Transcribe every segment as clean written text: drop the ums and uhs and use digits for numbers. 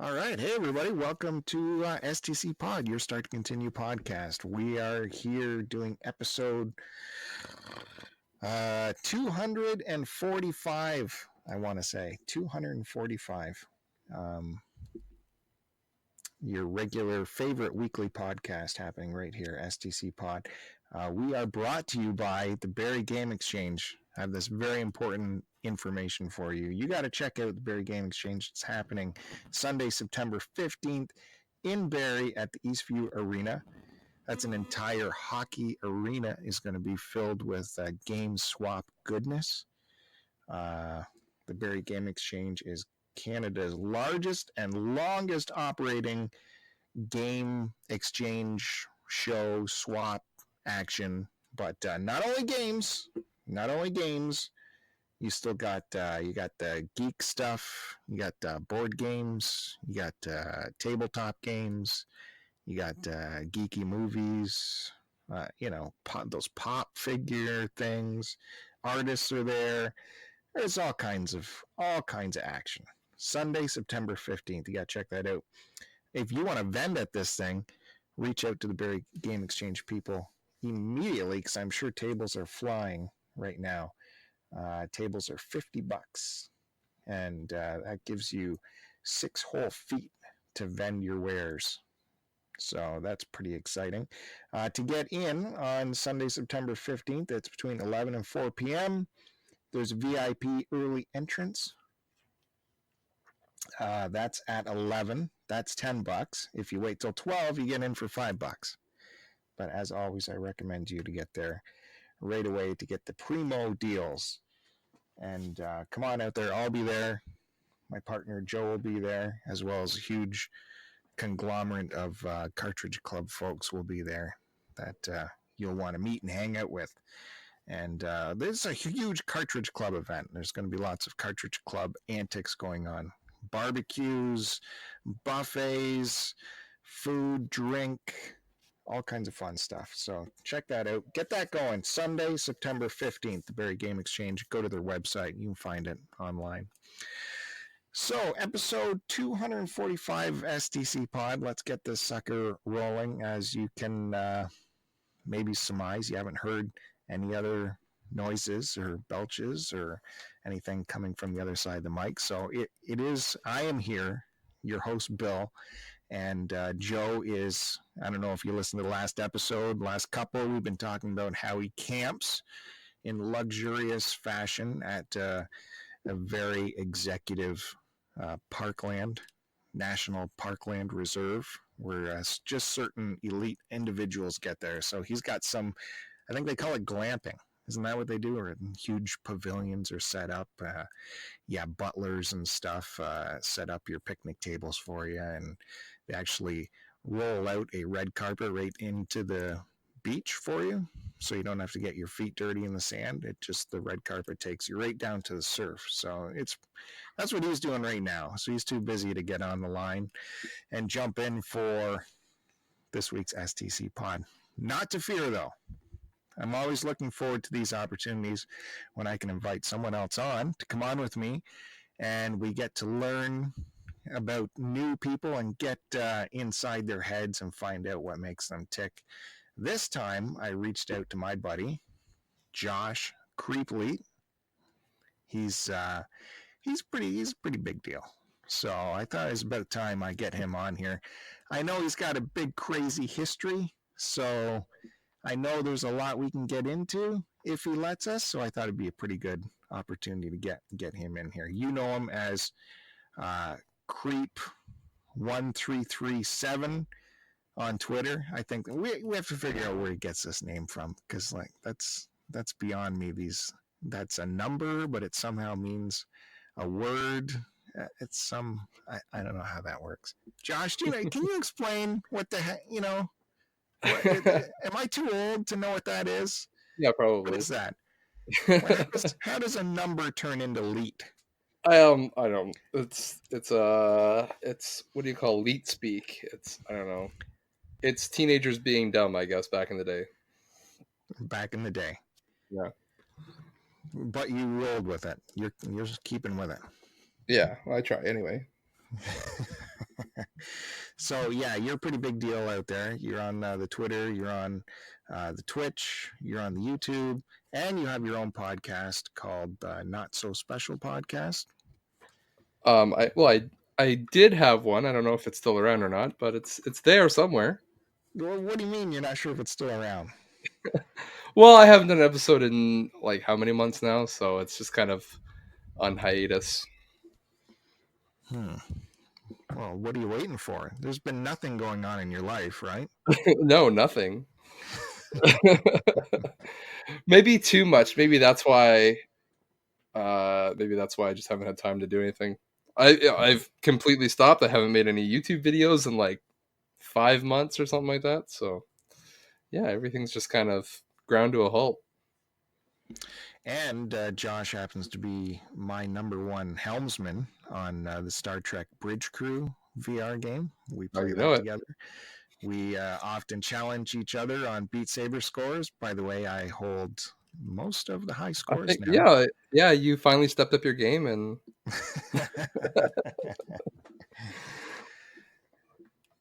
All right. Hey, everybody. Welcome to STCPod, your Start to Continue podcast. We are here doing episode 245, I want to say. 245. Um, your regular favorite weekly podcast happening right here, STCPod. We are brought to you by the Barrie Game Exchange. I have this very important information for you. You got to check out the Barrie Game Exchange. It's happening Sunday, September 15th in Barrie at the Eastview Arena. That's an entire hockey arena is going to be filled with game swap goodness. The Barrie Game Exchange is Canada's largest and longest operating game exchange show swap action. But not only games, you still got the geek stuff. You got board games. You got tabletop games. You got geeky movies. Those pop figure things. Artists are there. There's all kinds of action. Sunday, September 15th. You got to check that out. If you want to vend at this thing, reach out to the Barrie Game Exchange people immediately, because I'm sure tables are flying right now. Tables are $50, and that gives you 6 whole feet to vend your wares. So that's pretty exciting. To get in on Sunday, September 15th, it's between 11 and 4 p.m. There's VIP early entrance. That's at 11. That's $10. If you wait till 12, you get in for $5. But as always, I recommend you to get there right away to get the primo deals. And come on out there. I'll be there. My partner Joe will be there, as well as a huge conglomerate of Cartridge Club folks will be there that you'll want to meet and hang out with. And this is a huge Cartridge Club event. There's going to be lots of Cartridge Club antics going on. Barbecues, buffets, food, drink, all kinds of fun stuff. So check that out. Get that going. Sunday, September 15th, the Barrie Game Exchange. Go to their website. You can find it online. So, episode 245 STCPod. Let's get this sucker rolling. As you can maybe surmise, you haven't heard any other noises or belches or anything coming from the other side of the mic. So it is, I am here, your host, Bill, and Joe is, I don't know if you listened to the last episode, last couple, we've been talking about how he camps in luxurious fashion at a very executive parkland, National Parkland Reserve, where just certain elite individuals get there. So he's got some, I think they call it glamping. Isn't that what they do? Or huge pavilions are set up. Butlers and stuff set up your picnic tables for you. And they actually roll out a red carpet right into the beach for you. So you don't have to get your feet dirty in the sand. The red carpet takes you right down to the surf. So that's what he's doing right now. So he's too busy to get on the line and jump in for this week's STC pod. Not to fear, though. I'm always looking forward to these opportunities when I can invite someone else on to come on with me, and we get to learn about new people and get inside their heads and find out what makes them tick. This time, I reached out to my buddy, Josh Creepley. He's a pretty big deal. So I thought it was about time I get him on here. I know he's got a big, crazy history, so I know there's a lot we can get into if he lets us, so I thought it'd be a pretty good opportunity to get him in here. You know him as Creep1337 on Twitter. I think we have to figure out where he gets this name from, because that's beyond me. That's a number, but it somehow means a word. It's some I don't know how that works. Josh, can you explain what the heck, am I too old to know what that is? Yeah, probably. What is that? How does a number turn into leet? I don't. It's what do you call leet speak? I don't know. It's teenagers being dumb, I guess, back in the day. Back in the day. Yeah. But you rolled with it. You're just keeping with it. Yeah, well, I try anyway. So yeah, you're a pretty big deal out there. You're on the Twitter, you're on the Twitch, you're on the YouTube, and you have your own podcast called Not So Special Podcast. I did have one. I don't know if it's still around or not, but it's there somewhere. Well, what do you mean you're not sure if it's still around? Well, I haven't done an episode in like how many months now, so it's just kind of on hiatus. Well, what are you waiting for? There's been nothing going on in your life, right? No, nothing. Maybe too much. Maybe that's why. Maybe that's why I just haven't had time to do anything. I've completely stopped. I haven't made any YouTube videos in like 5 months or something like that. So yeah, everything's just kind of ground to a halt. And Josh happens to be my number one helmsman on the Star Trek Bridge Crew VR game. We play that together. We often challenge each other on Beat Saber scores. By the way, I hold most of the high scores now. Yeah, you finally stepped up your game and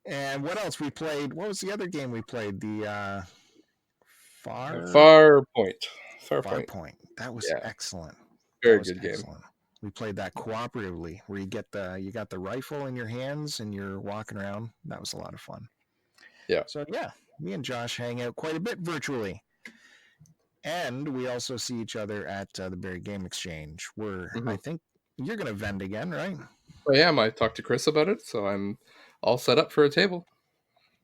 And what else we played? What was the other game we played? The Far Point. That was excellent. Very good game. We played that cooperatively, where you got the rifle in your hands and you're walking around. That was a lot of fun. Yeah. So yeah, me and Josh hang out quite a bit virtually, and we also see each other at the Barrie Game Exchange, where I think you're going to vend again, right? I am. I talked to Chris about it, so I'm all set up for a table.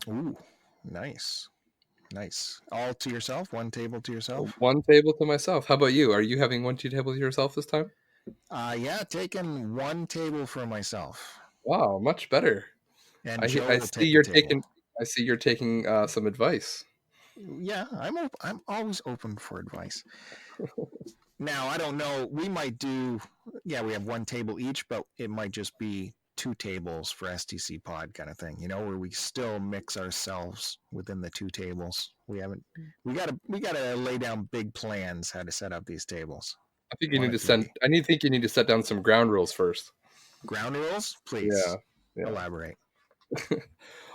Ooh, nice. All to yourself? One table to yourself? One table to myself. How about you? Are you having one table to yourself this time? Yeah, taking one table for myself. Wow, much better. And I see you're taking some advice. Yeah, I'm always open for advice. Now, I don't know. We might do. Yeah, we have one table each, but it might just be 2 tables for STCPod kind of thing, where we still mix ourselves within the 2 tables. We gotta lay down big plans how to set up these tables. I think you need to set down some ground rules first. Ground rules, please. Yeah. Elaborate.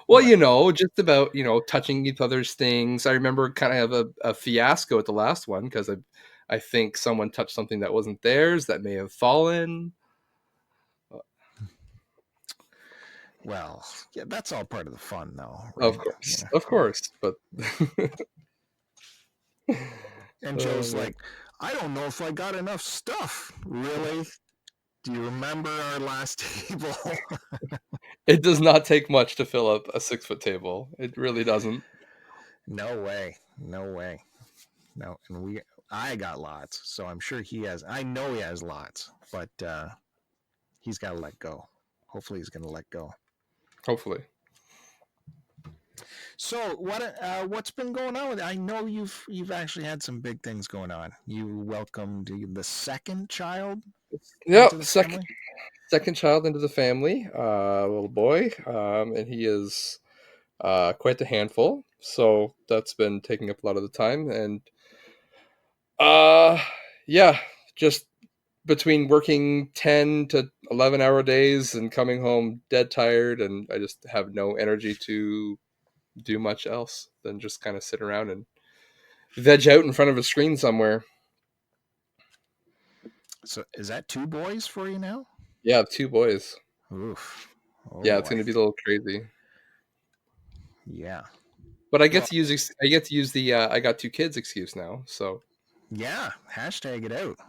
Well, just about touching each other's things. I remember kind of have a fiasco at the last one because I think someone touched something that wasn't theirs that may have fallen. Well, yeah, that's all part of the fun, though. Right? Of course, but. And Joe's like, I don't know if I got enough stuff. Really? Do you remember our last table? It does not take much to fill up a 6-foot table. It really doesn't. No way. No, and I got lots, so I'm sure he has. I know he has lots, but he's got to let go. Hopefully, he's going to let go. Hopefully. So what's been going on with it? I know you've actually had some big things going on. You welcomed the second child. Yeah, second child into the family, little boy, and he is quite the handful. So that's been taking up a lot of the time, and just between working 10 to 11-hour days and coming home dead tired, and I just have no energy to do much else than just kind of sit around and veg out in front of a screen somewhere. So is that 2 boys for you now? Yeah, 2 boys. Oof. Oh, yeah, it's going to be a little crazy. Yeah. But I get to use the I got 2 kids excuse now. So yeah, hashtag it out.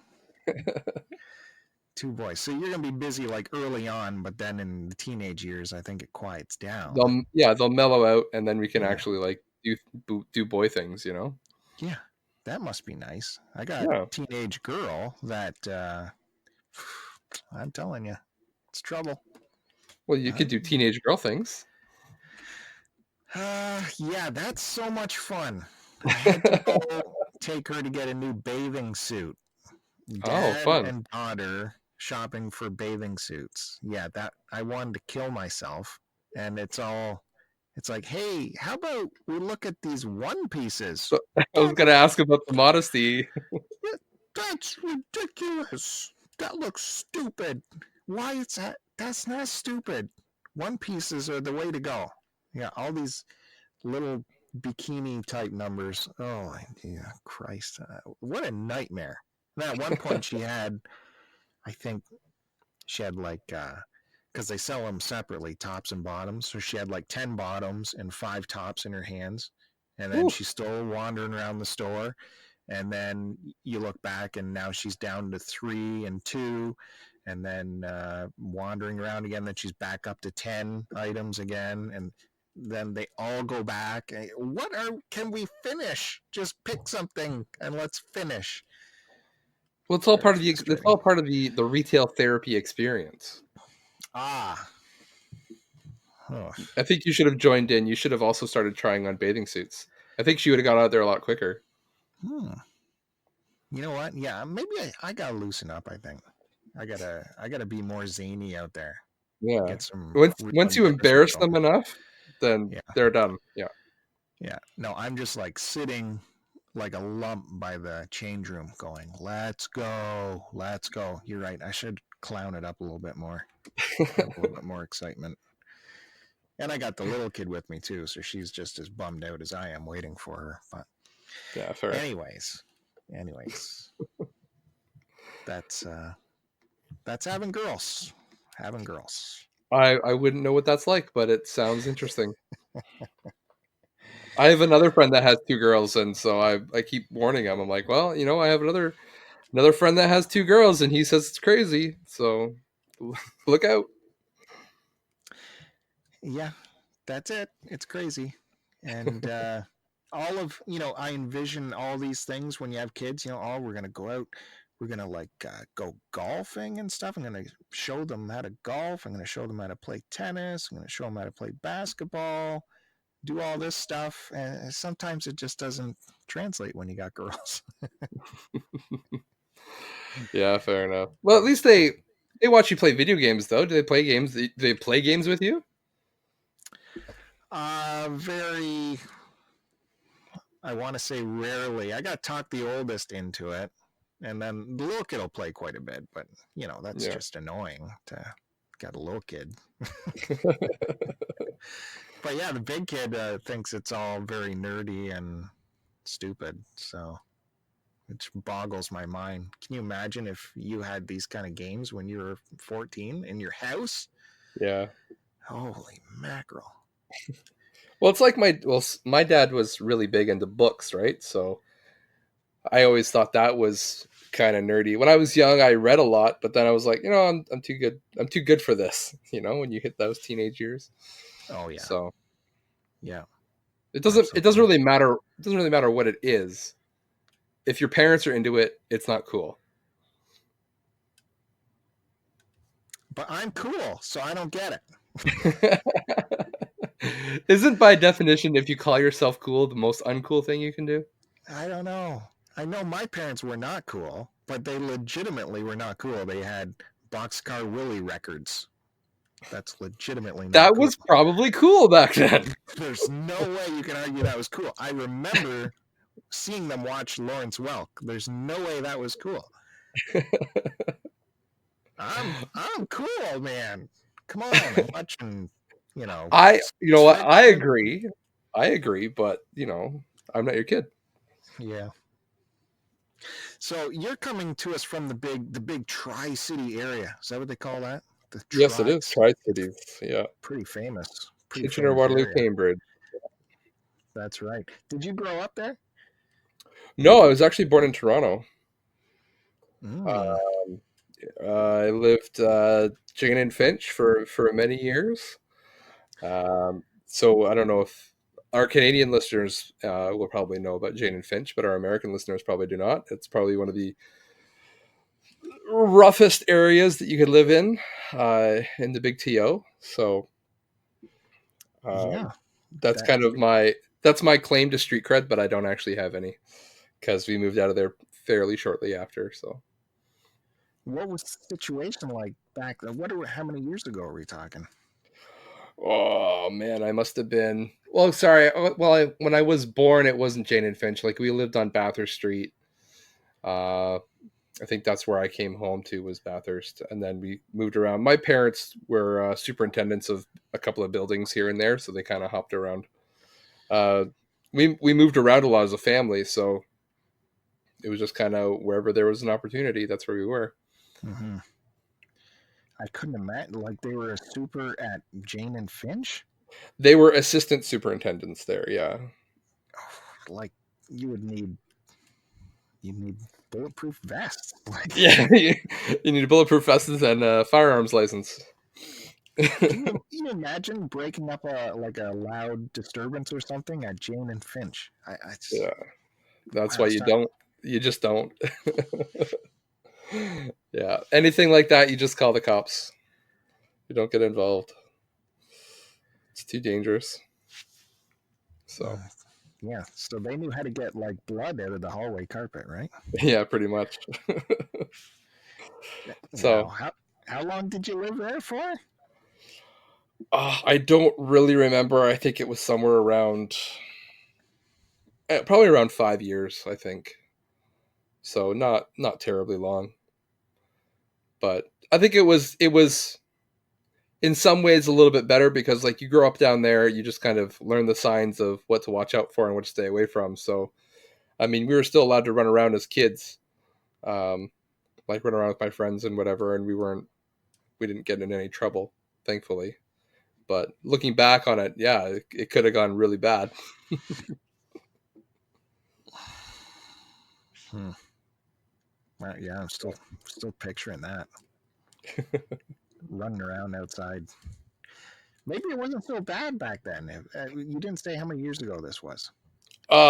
2 boys. So you're going to be busy like early on, but then in the teenage years, I think it quiets down. They'll mellow out, and then we can actually like do boy things, Yeah, that must be nice. I got a teenage girl that I'm telling you, it's trouble. Well, you could do teenage girl things. Yeah, that's so much fun. I had to go take her to get a new bathing suit. Dad fun. And daughter shopping for bathing suits. Yeah, that I wanted to kill myself. And it's like, hey, how about we look at these one pieces? I was going to ask about the modesty. That's ridiculous. That looks stupid. Why is that? That's not stupid. one pieces are the way to go. Yeah, all these little bikini type numbers. Oh, yeah, Christ. What a nightmare. And at one point, she had, I think, she had like, because they sell them separately, tops and bottoms. So she had like 10 bottoms and 5 tops in her hands. And then Ooh. she's still wandering around the store. And then you look back, and now she's down to 3 and 2. And then wandering around again. Then she's back up to 10 items again. And then they all go back. Can we finish? Just pick something and let's finish. Well, it's all Very part of it's frustrating. all part of the retail therapy experience. Ah. Oh. I think you should have joined in. You should have also started trying on bathing suits. I think she would have got out there a lot quicker. You know what? Yeah, maybe I gotta loosen up. I think I gotta be more zany out there. Yeah. Get some Once you endorsement embarrass them going. enough, then Yeah, they're done. Yeah. yeah. No, I'm just like sitting like a lump by the change room, going, "Let's go, let's go." You're right. I should clown it up a little bit more. Have a little bit more excitement. And I got the little kid with me too, so she's just as bummed out as I am waiting for her. But Yeah, fair. anyways, that's having girls. Having girls. I wouldn't know what that's like, but it sounds interesting. I have another friend that has 2 girls, and so I keep warning him. I'm like, well, I have another friend that has 2 girls, and he says it's crazy. So look out. Yeah, that's it. It's crazy. And all of, I envision all these things when you have kids, we're going to go out. We're going to go golfing and stuff. I'm going to show them how to golf. I'm going to show them how to play tennis. I'm going to show them how to play basketball, do all this stuff. And sometimes it just doesn't translate when you got girls. Yeah, fair enough. Well, at least they watch you play video games, though. Do they play games? Do they play games with you? Very, I want to say rarely. I got to talk the oldest into it. And then the little kid will play quite a bit, but that's just annoying to got a little kid. But yeah, the big kid thinks it's all very nerdy and stupid, so it boggles my mind. Can you imagine if you had these kind of games when you were 14 in your house? Yeah. Holy mackerel. Well, it's like my dad was really big into books, right? So I always thought that was kind of nerdy. When I was young, I read a lot, but then I was like, I'm too good. I'm too good for this. When you hit those teenage years. Oh yeah. So yeah. It doesn't really matter. It doesn't really matter what it is. If your parents are into it, it's not cool. But I'm cool, so I don't get it. Isn't by definition, if you call yourself cool, the most uncool thing you can do? I don't know. I know my parents were not cool, but they legitimately were not cool. They had Boxcar Willie records. That's legitimately not That cool. was probably cool back then. There's no way you can argue that was cool. I remember seeing them watch Lawrence Welk. There's no way that was cool. I'm cool, man. Come on, I'm watching, I agree. I agree, but I'm not your kid. Yeah. So you're coming to us from the big Tri-City area. Is that what they call that? Yes, it is Tri-Cities. Yeah. Pretty famous. Kitchener, Waterloo, area. Cambridge. That's right. Did you grow up there? No, I was actually born in Toronto. Mm. I lived Jane and Finch for many years. So I don't know if our Canadian listeners will probably know about Jane and Finch, but our American listeners probably do not. It's probably one of the roughest areas that you could live in the Big TO. So Yeah. that's kind of that's my claim to street cred, but I don't actually have any because we moved out of there fairly shortly after. So what was the situation like back then? How many years ago are we talking? Oh man, I must have been. Well, sorry. Well, when I was born, it wasn't Jane and Finch. Like we lived on Bathurst Street. I think that's where I came home to, was Bathurst, and then we moved around. My parents were superintendents of a couple of buildings here and there, so they kind of hopped around. Uh, we moved around a lot as a family, so it was just kind of wherever there was an opportunity, that's where we were. Mm-hmm. I couldn't imagine, like, they were a super at Jane and Finch. They were assistant superintendents there, yeah. Like, you would need bulletproof vests. Like, Yeah, you need a bulletproof vests and a firearms license. can you imagine breaking up a loud disturbance or something at Jane and Finch? Yeah, that's Wow, why you just don't. Yeah, anything like that, you just call the cops. You don't get involved. It's too dangerous. So, yeah. So they knew how to get like blood out of the hallway carpet, right? yeah, pretty much. Wow. So, How long did you live there for? I don't really remember. I think it was somewhere around, probably around 5 years, I think. So not terribly long, but I think it was in some ways a little bit better, because like you grow up down there, you just kind of learn the signs of what to watch out for and what to stay away from. So, I mean, we were still allowed to run around as kids, um, like run around with my friends and whatever, and we didn't get in any trouble, thankfully. But looking back on it, yeah, it could have gone really bad. Hmm. Well, yeah, I'm still picturing that running around outside. Maybe it wasn't so bad back then. You didn't say how many years ago this was.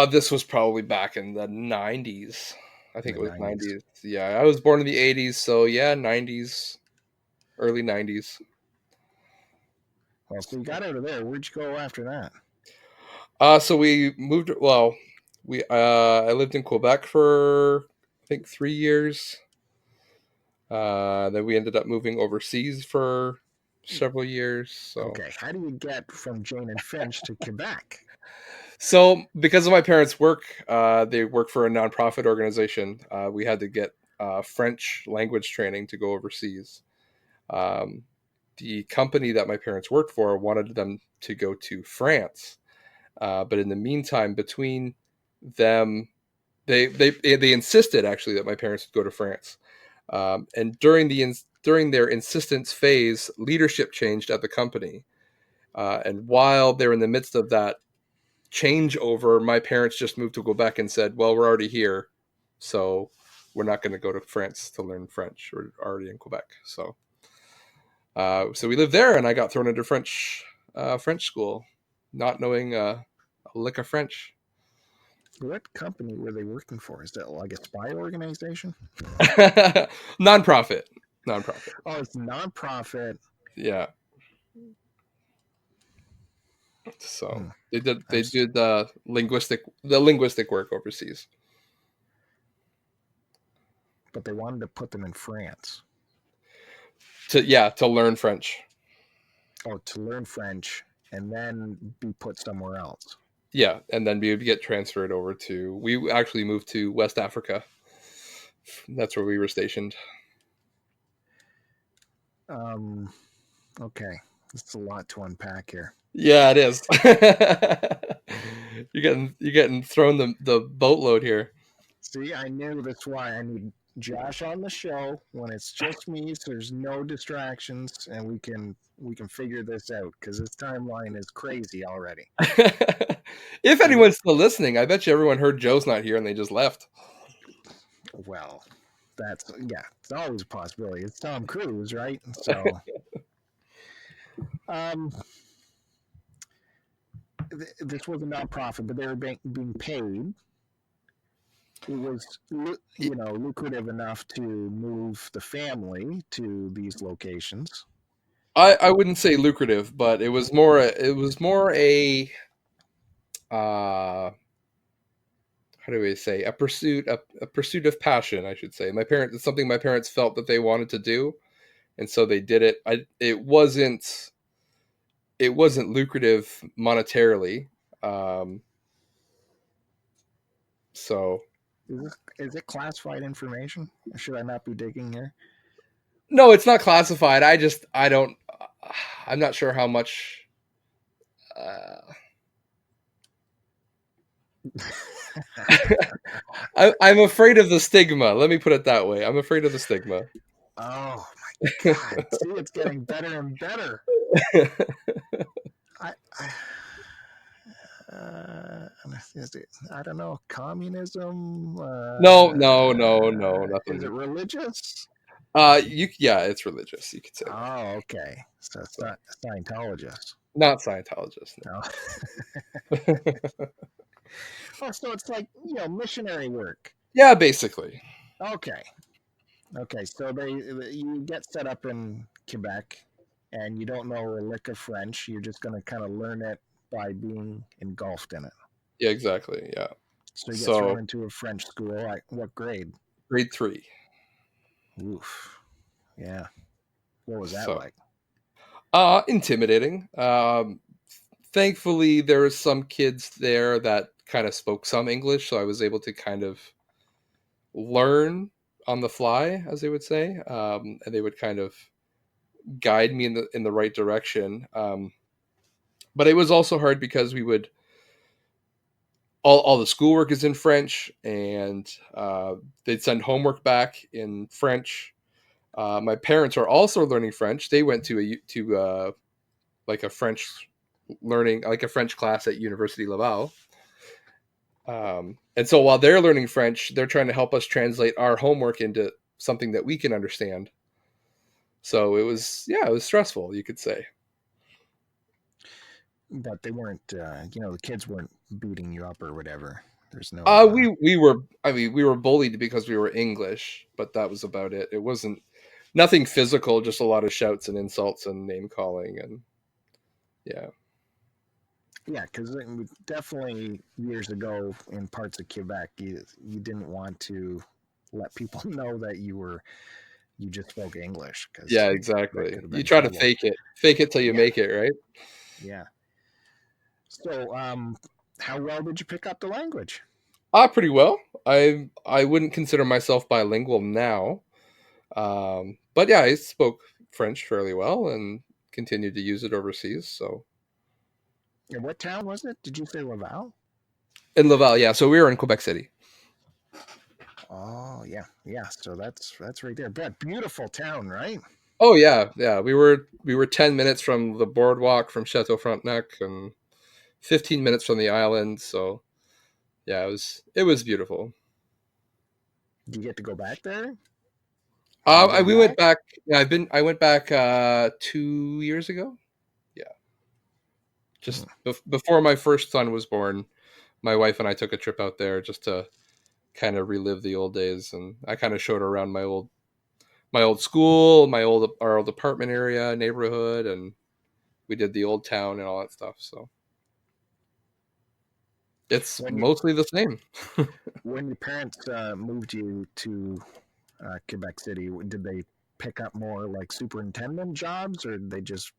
This was probably back in the 90s. I In think the it was '90s. 90s. Yeah, I was born in the 80s, so yeah, 90s, early 90s. Well, so you got out of there. Where'd you go after that? So we moved. Well, we I lived in Quebec for I think 3 years. Then we ended up moving overseas for several years. Okay, how do you get from Jane and Finch to Quebec? So because of my parents' work, they work for a nonprofit organization. We had to get French language training to go overseas. Um, the company that my parents worked for wanted them to go to France, but in the meantime, between them, they insisted actually that my parents would go to France. And during their insistence phase, leadership changed at the company, and while they're in the midst of that changeover, my parents just moved to Quebec and said, "Well, we're already here, so we're not going to go to France to learn French. We're already in Quebec." So we lived there, and I got thrown into French school, not knowing a lick of French. What company were they working for? Is that like a spy organization? Nonprofit, nonprofit. Oh, it's nonprofit. Yeah. So Hmm. they did the linguistic work overseas. But they wanted to put them in France. To learn French. Oh, to learn French and then be put somewhere else. Yeah, and then we would get transferred over to. We actually moved to West Africa. That's where we were stationed. Um. Okay, it's a lot to unpack here. Yeah, it is. You're getting thrown the boatload here. See, I knew that's why I need Josh on the show when it's just me, so there's no distractions, and we can figure this out because this timeline is crazy already. If anyone's still listening, I bet you everyone heard Joe's not here and they just left. Well, it's always a possibility. It's Tom Cruise, right? So, um, this was a nonprofit, but they were being paid. It was, lucrative enough to move the family to these locations. I wouldn't say lucrative, but it was more a how do we say, a pursuit of passion, I should say. It's something my parents felt that they wanted to do, and so they did it. It wasn't lucrative monetarily, um, so Is it classified information? Or should I not be digging here? No, it's not classified. I don't. I'm not sure how much. Uh, I'm afraid of the stigma. Let me put it that way. I'm afraid of the stigma. Oh my God! See, it's getting better and better. I, I I don't know, communism. No, Is it nothing. religious? Yeah, it's religious. You could say that. Oh, okay. So it's So, not Scientologist. not Scientologist. No. No. Oh, so it's like missionary work. Yeah, basically. Okay. Okay. So you get set up in Quebec, and you don't know a lick of French. You're just going to kind of learn it by being engulfed in it. Yeah, exactly. Yeah. So you get thrown So into a French school. Like what grade? grade 3. Oof. Yeah. What was that So like? intimidating. Thankfully, there were some kids there that kind of spoke some English, so I was able to kind of learn on the fly, as they would say, and they would kind of guide me in the right direction. But it was also hard because we would all the schoolwork is in French, and they'd send homework back in French. My parents are also learning French. They went to like a French learning, like a French class at University Laval. And so while they're learning French, they're trying to help us translate our homework into something that we can understand. So it was stressful, you could say. But they weren't, the kids weren't beating you up or whatever. There's no. We were, I mean, we were bullied because we were English, but that was about it. It wasn't nothing physical, just a lot of shouts and insults and name calling, and yeah. Yeah, because definitely years ago in parts of Quebec, you didn't want to let people know that you just spoke English because Yeah, that exactly. could have You been try to trouble. fake it till you Yeah, make it, right? yeah. So, how well did you pick up the language? Pretty well. I wouldn't consider myself bilingual now, but yeah, I spoke French fairly well and continued to use it overseas. So And what town was it? Did you say Laval? in Laval, yeah. So we were in Quebec City. Oh, yeah, yeah. So that's right there. But beautiful town, right? Oh yeah, yeah. We were 10 minutes from the boardwalk from Chateau Frontenac and 15 minutes from the island. So yeah, it was beautiful. Do you get to go back there? Have you been We went back? back. Yeah, I went back 2 years ago. Yeah, just Hmm. before my first son was born. My wife and I took a trip out there just to kind of relive the old days, and I kind of showed her around my old school, our old apartment area, neighborhood, and we did the old town and all that stuff. So it's When you mostly the same. when your parents moved you to Quebec City, did they pick up more like superintendent jobs, or did they just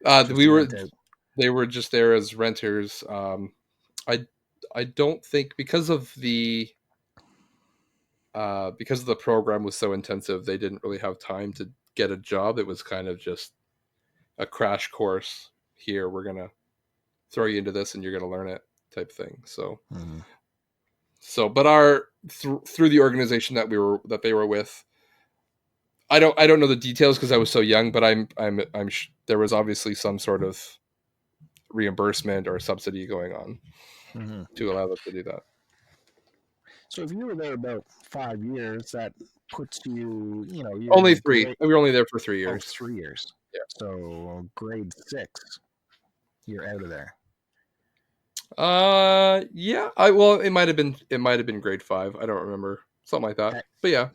We were rent out? They were just there as renters. I I don't think because of the program was so intensive, they didn't really have time to get a job. It was kind of just a crash course. Here, we're gonna throw you into this, and you're gonna learn it, type thing. Mm-hmm. But through the organization that they were with, I don't know the details because I was so young, but there was obviously some sort of reimbursement or subsidy going on Mm-hmm. to allow them to do that. So if you were there about 5 years, that puts you, you're Only in three. grade. We were only there for 3 years. Oh, 3 years. Yeah. So grade 6, you're out of there. Yeah. It might have been grade 5. I don't remember, something like that. Had, But yeah,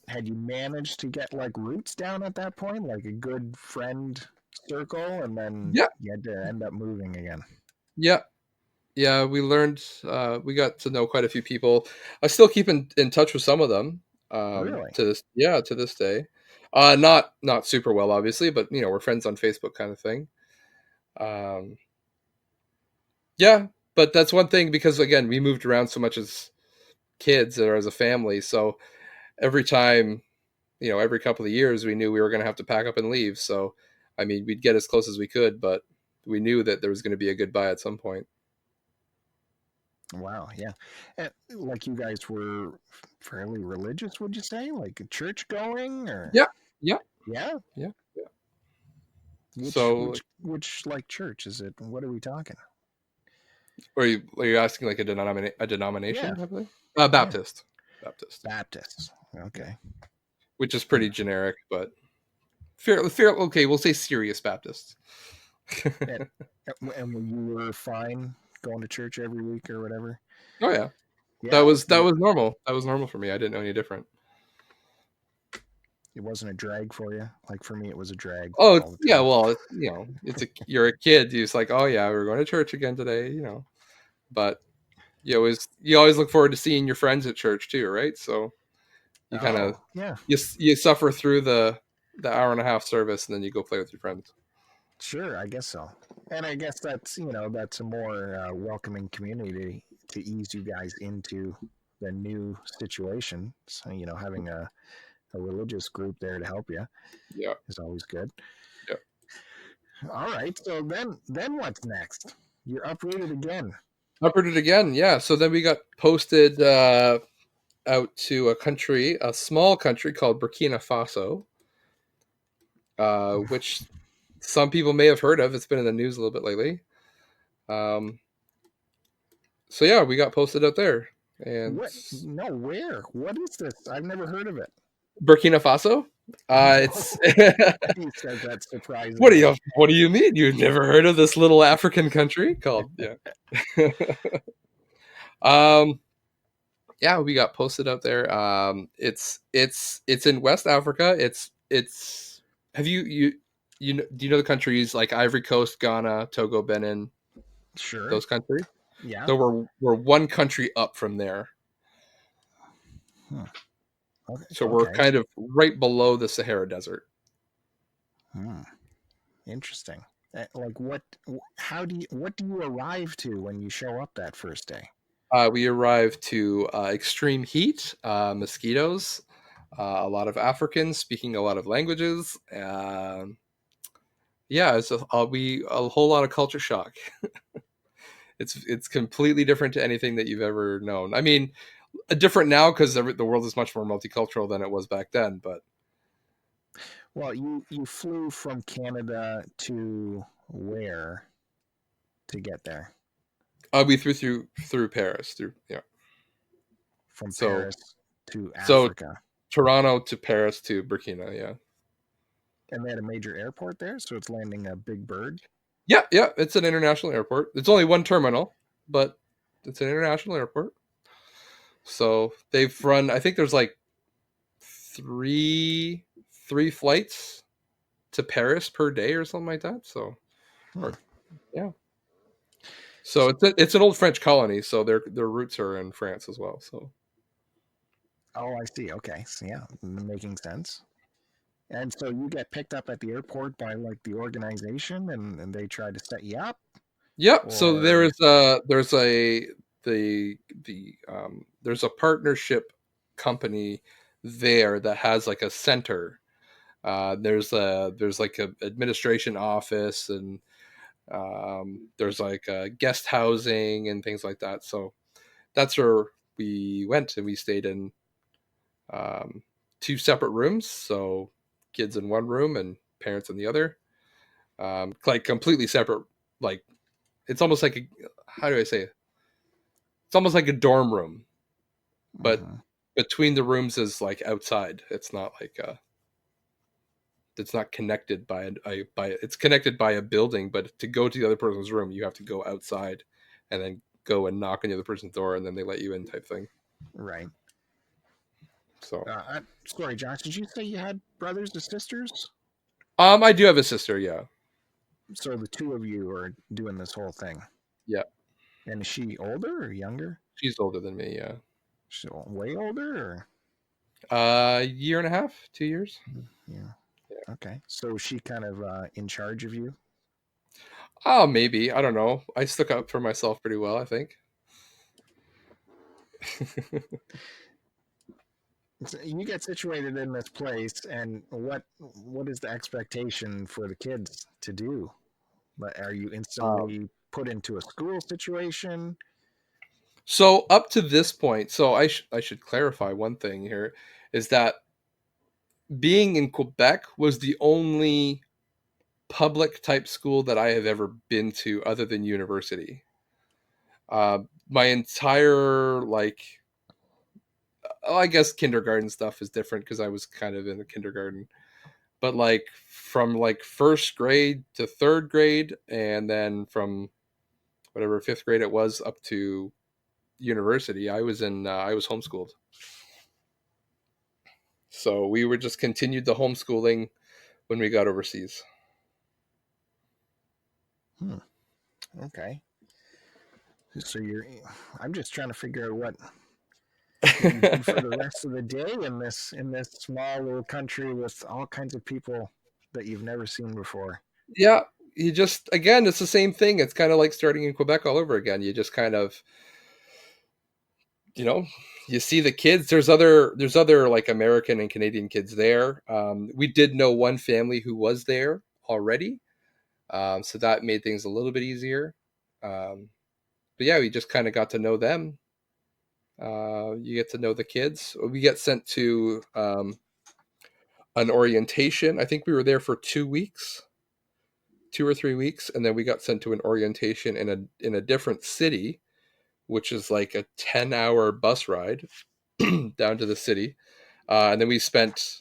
had you managed to get like roots down at that point, like a good friend circle, and then yeah, you had to end up moving again? yeah, yeah. We learned. We got to know quite a few people. I still keep in touch with some of them. Really? To this day. Not super well, obviously, but we're friends on Facebook, kind of thing. Um, yeah, but that's one thing because again, we moved around so much as kids or as a family. So every time, every couple of years, we knew we were going to have to pack up and leave. So, I mean, we'd get as close as we could, but we knew that there was going to be a goodbye at some point. Wow, yeah. And, like you guys were fairly religious, would you say? Like church going or Yeah, yeah, yeah? yeah, yeah. Which So, which which like church is it? What are we talking? are you asking like a Yeah, denomination type of thing? yeah. Baptist, Baptist, Baptists. yeah, Okay. which is pretty generic, but fair. Okay, we'll say serious Baptist. And, and you were fine going to church every week or whatever? Oh yeah, that Yeah, was that was normal. That was normal for me. I didn't know any different. it wasn't a drag for you. Like for me, it was a drag Oh all the yeah, time. well, you're a kid. You're just like, oh yeah, we're going to church again today, But you always look forward to seeing your friends at church too, right? So you kind of Oh, yeah, you suffer through the hour and a half service, and then you go play with your friends. sure, I guess so. And I guess that's a more welcoming community to ease you guys into the new situation. So having a religious group there to help you Yeah, is always good. yeah. All right, so then what's next? You're uprooted again. Uprooted again, yeah. So then we got posted out to a small country called Burkina Faso, which some people may have heard of. It's been in the news a little bit lately. Um, so yeah, we got posted out there, and What? No, where? What is this? I've never heard of it. Burkina Faso. No, It's he says that what do surprisingly. you mean? You've never heard of this little African country called um yeah, we got posted out there. It's in West Africa. It's have do you know the countries like Ivory Coast, Ghana, Togo, Benin, Sure. those countries? Yeah. So we're one country up from there. Hmm. Okay. So we're Okay. kind of right below the Sahara Desert. Hmm. Interesting. Like what? What do you arrive to when you show up that first day? We arrived to extreme heat, mosquitoes, a lot of Africans speaking a lot of languages. Yeah, it's a whole lot of culture shock. It's completely different to anything that you've ever known. I mean, different now because the world is much more multicultural than it was back then. But Well, you flew from Canada to where to get there? we through Paris, through yeah. From So Paris to so Africa, Toronto to Paris to Burkina, yeah. and they had a major airport there, so it's landing a big bird. Yeah, yeah, it's an international airport. It's only one terminal, but it's an international airport. So they've run. I think there's like three flights to Paris per day or something like that. So, Hmm. or yeah. So it's an old French colony. So their roots are in France as well. So Oh, I see. Okay, so yeah, making sense. And so you get picked up at the airport by like the organization, and they try to set you up, yep. So or there's a partnership company there that has like a center. There's like a administration office and there's like guest housing and things like that. So that's where we went and we stayed in um, two separate rooms. So kids in one room and parents in the other. Like completely separate. Like it's almost like how do I say it? It's almost like a dorm room, but Mhm. between the rooms is like outside. It's not connected by it's connected by a building, but to go to the other person's room, you have to go outside and then go and knock on the other person's door, and then they let you in, type thing. Right. So, Sorry, Josh. Did you say you had brothers or sisters? I do have a sister. Yeah, So the two of you are doing this whole thing. yeah, And is she older or younger? she's older than me. Yeah, She's way older, or year and a half, 2 years. yeah. Yeah. Okay. So is she kind of in charge of you? Oh, maybe I don't know. I stuck up for myself pretty well, I think. So you get situated in this place, and what is the expectation for the kids to do? But are you Um, instantly put into a school situation? so up to this point, so I should clarify one thing here, is that being in Quebec was the only public type school that I have ever been to other than university. My entire I guess kindergarten stuff is different because I was kind of in the kindergarten, but like from like first grade to third grade, and then from whatever fifth grade it was up to university, I was homeschooled. So we were just continued the homeschooling when we got overseas. Hmm. Okay. So you're. I'm just trying to figure out what you did for the rest of the day in this small little country with all kinds of people that you've never seen before. Yeah, you just again, it's the same thing. It's kind of like starting in Quebec all over again. You just kind of, you know, you see the kids. There's other like American and Canadian kids there. We did know one family who was there already, so that made things a little bit easier. Um, but yeah, we just kind of got to know them. You get to know the kids. We get sent to an orientation. I think we were there for 2 weeks, 2 or 3 weeks, and then we got sent to an orientation in a different city, which is like a 10-hour bus ride down to the city. And then we spent,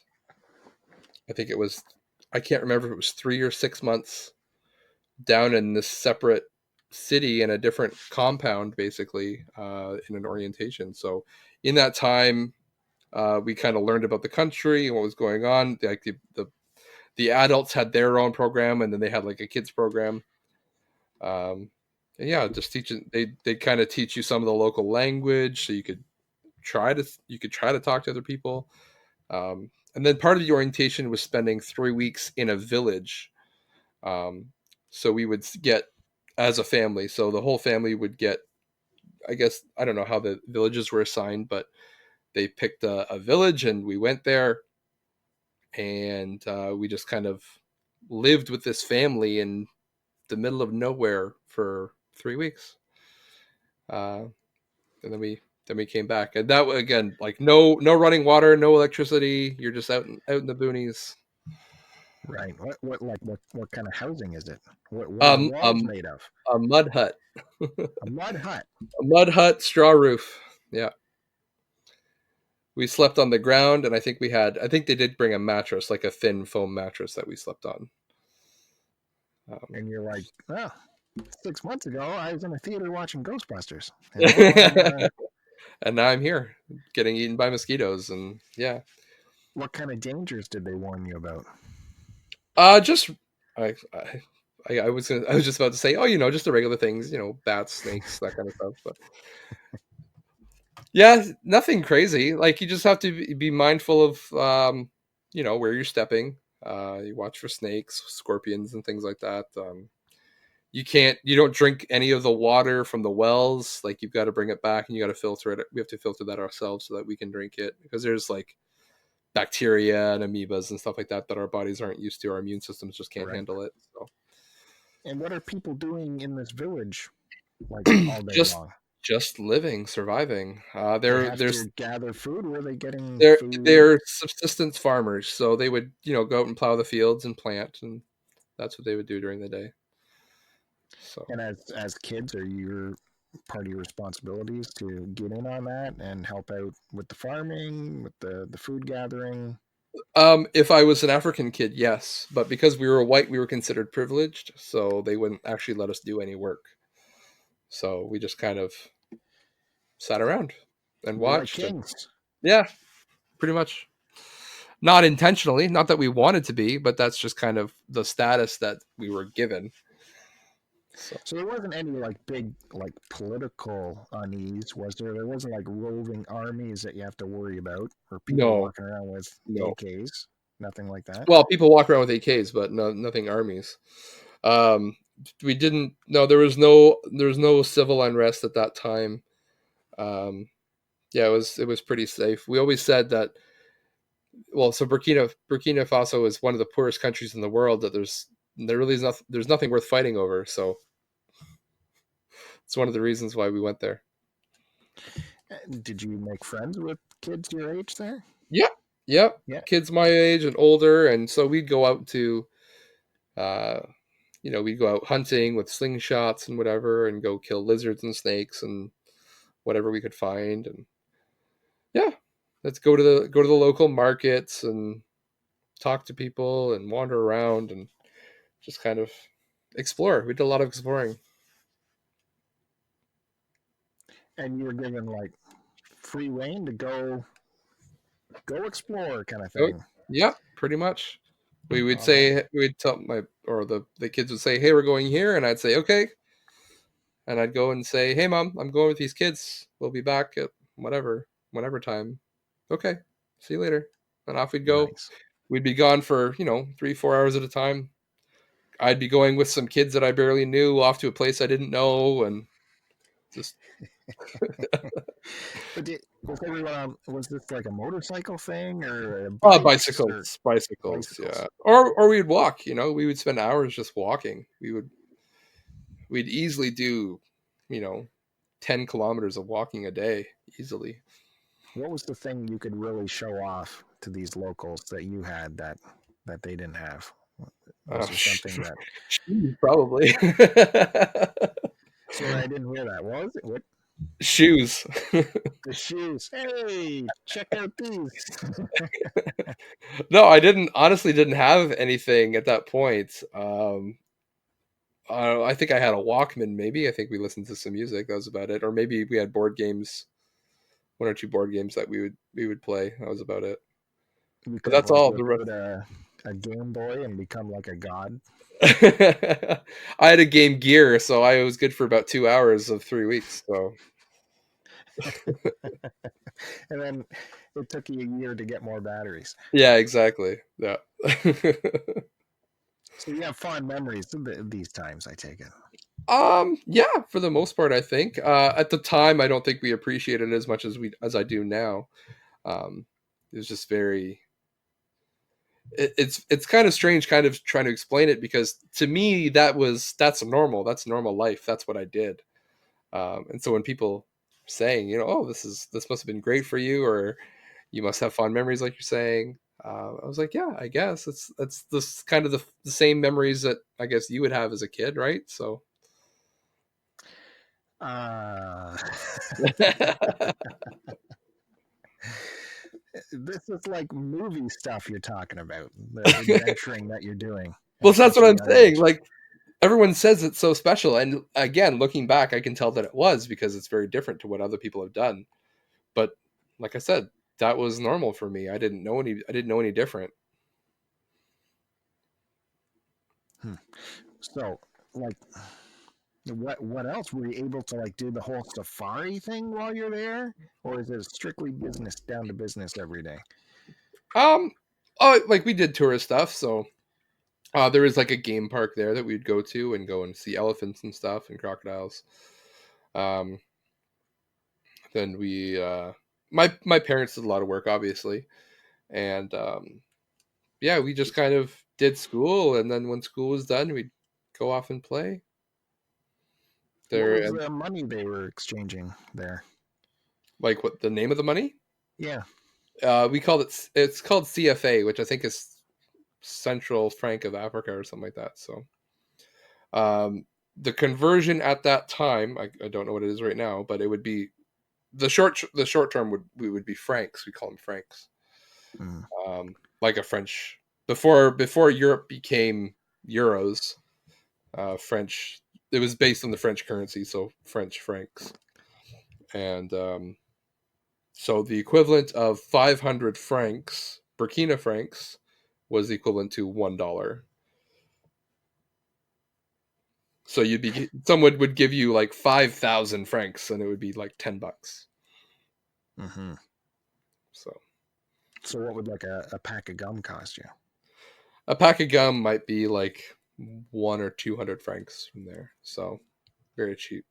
I think it was, I can't remember if it was 3 or 6 months down in this separate city in a different compound, basically, in an orientation. So in that time, we kind of learned about the country and what was going on. Like the adults had their own program, and then they had like a kids program. And yeah, just teaching. They kind of teach you some of the local language, so you could try to talk to other people. And then part of the orientation was spending 3 weeks in a village. Um, so we would get as a family. So the whole family would get. I guess I don't know how the villages were assigned, but they picked a village, and we went there, and we just kind of lived with this family in the middle of nowhere for 3 weeks. And then we came back, and that again, like no running water, no electricity. You're just out in the boonies. Right. What kind of housing is it? What are the Um, walls um, made of? a mud hut, A mud hut. a mud hut, straw roof. Yeah, we slept on the ground, and I think they did bring a mattress, like a thin foam mattress that we slept on. Um, And you're like, oh, 6 months ago, I was in a theater watching Ghostbusters, and now I'm. and now I'm here, getting eaten by mosquitoes, and yeah, What kind of dangers did they warn you about? just I was just about to say, oh, just the regular things, bats, snakes, that kind of stuff. But yeah, nothing crazy. Like you just have to be mindful of, where you're stepping. You watch for snakes, scorpions, and things like that. You don't drink any of the water from the wells. Like you've got to bring it back, and you got to filter it. We have to filter that ourselves so that we can drink it, because there's like bacteria and amoebas and stuff like that our bodies aren't used to. Our immune systems just can't Right. handle it. So And what are people doing in this village like all day just long? just living, surviving. They There have there's to gather food. Where are they getting they're food? they're subsistence farmers, so they would go out and plow the fields and plant, and that's what they would do during the day. So And as kids, are your part of your responsibilities to get in on that and help out with the farming, with the food gathering? if I was an African kid, yes, but because we were white, we were considered privileged, so they wouldn't actually let us do any work. So we just kind of sat around and We're like watched, and kings. yeah, pretty much. Not intentionally, not that we wanted to be, but that's just kind of the status that we were given. So So there wasn't any like big like political unease, was there? There wasn't like roving armies that you have to worry about, or people no, walking around with no. AKs, nothing like that. Well, people walk around with AKs, but no, nothing armies. Um, we didn't. No, there was no civil unrest at that time. Um, Yeah, it was pretty safe. We always said that. Well, so Burkina Faso is one of the poorest countries in the world. That there really is nothing. There's nothing worth fighting over. So it's one of the reasons why we went there. Did you make friends with kids your age there? Yeah, yeah. Yeah. Kids my age and older, and so we'd go out to, uh, we'd go out hunting with slingshots and whatever, and go kill lizards and snakes and whatever we could find, and yeah, let's go to the local markets and talk to people and wander around and just kind of explore. We did a lot of exploring. And you were given like free reign to go explore kind of Oh, thing. yeah, pretty much. We would All right. say we'd tell my or the kids would say, "Hey, we're going here," and I'd say, "Okay," and I'd go and say, "Hey, mom, I'm going with these kids. We'll be back at whenever time." Okay, see you later. And off we'd go. Nice. We'd be gone for 3-4 hours at a time. I'd be going with some kids that I barely knew off to a place I didn't know, and just But was everyone was this like a motorcycle thing or bikes or bicycles, bicycles? yeah. Or we'd walk. We would spend hours just walking. We'd easily do, you know, 10 kilometers of walking a day easily. What was the thing you could really show off to these locals that you had that they didn't have? Was there something that? Shoes, probably. Sorry, I didn't hear that. What was it? What? Shoes. The shoes. Hey, check out these. No, I honestly didn't have anything at that point. I think I had a Walkman, maybe. I think we listened to some music. That was about it. Or maybe we had board games, one or two board games that we would play. That was about it. You But couldn't that's like all. whip out a Game Boy and become like a god. I had a Game Gear, so I was good for about 2 hours of 3 weeks. So And then it took you a year to get more batteries. yeah, exactly. Yeah. So you have fond memories of these times, I take it. Yeah, for the most part, I think. At the time, I don't think we appreciated it as much as I do now. It was just very. It's kind of strange, kind of trying to explain it because to me that's normal. That's normal life. That's what I did. And so when people saying, oh, this must have been great for you, or you must have fond memories, like you're saying. I was like, yeah, I guess it's this kind of the same memories that I guess you would have as a kid, right? So Uh, this is like movie stuff you're talking about, the adventuring that you're doing well, at so that's such what a I'm young saying. age. Like everyone says it's so special, and again, looking back, I can tell that it was because it's very different to what other people have done. But like I said, that was normal for me. I didn't know any different. Hmm. So, like, what else were you able to like do the whole safari thing while you're there, or is it strictly business down to business every day? Um, oh, like we did tourist stuff, so there was like a game park there that we'd go and see elephants and stuff and crocodiles. Um, then my parents did a lot of work, obviously, and yeah, we just kind of did school, and then when school was done, we'd go off and play What there. was And the money they were exchanging there? like, what the name of the money? Yeah. We called it's called CFA, which I think is Central Franc of Africa or something like that. So the conversion at that time, I don't know what it is right now, but it would be the short term would be francs. We call them francs. Mm. Like a French before Europe became euros. French, it was based on the French currency, so French francs, and so the equivalent of 500 francs, Burkina francs, was equivalent to $1. So someone would give you like 5,000 francs, and it would be like $10. Hmm. So So what would like a pack of gum cost you? a pack of gum might be like 1 or 200 francs from there. So very cheap.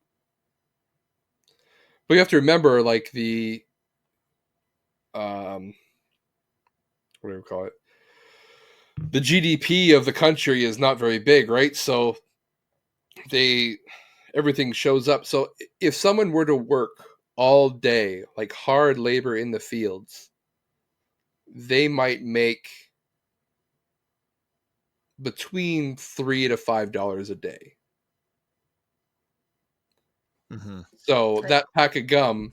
But you have to remember, like what do we call it? The GDP of the country is not very big, right? So they everything shows up. So if someone were to work all day, like hard labor in the fields, they might make between $3 to $5 a day. Mm-hmm. So that pack of gum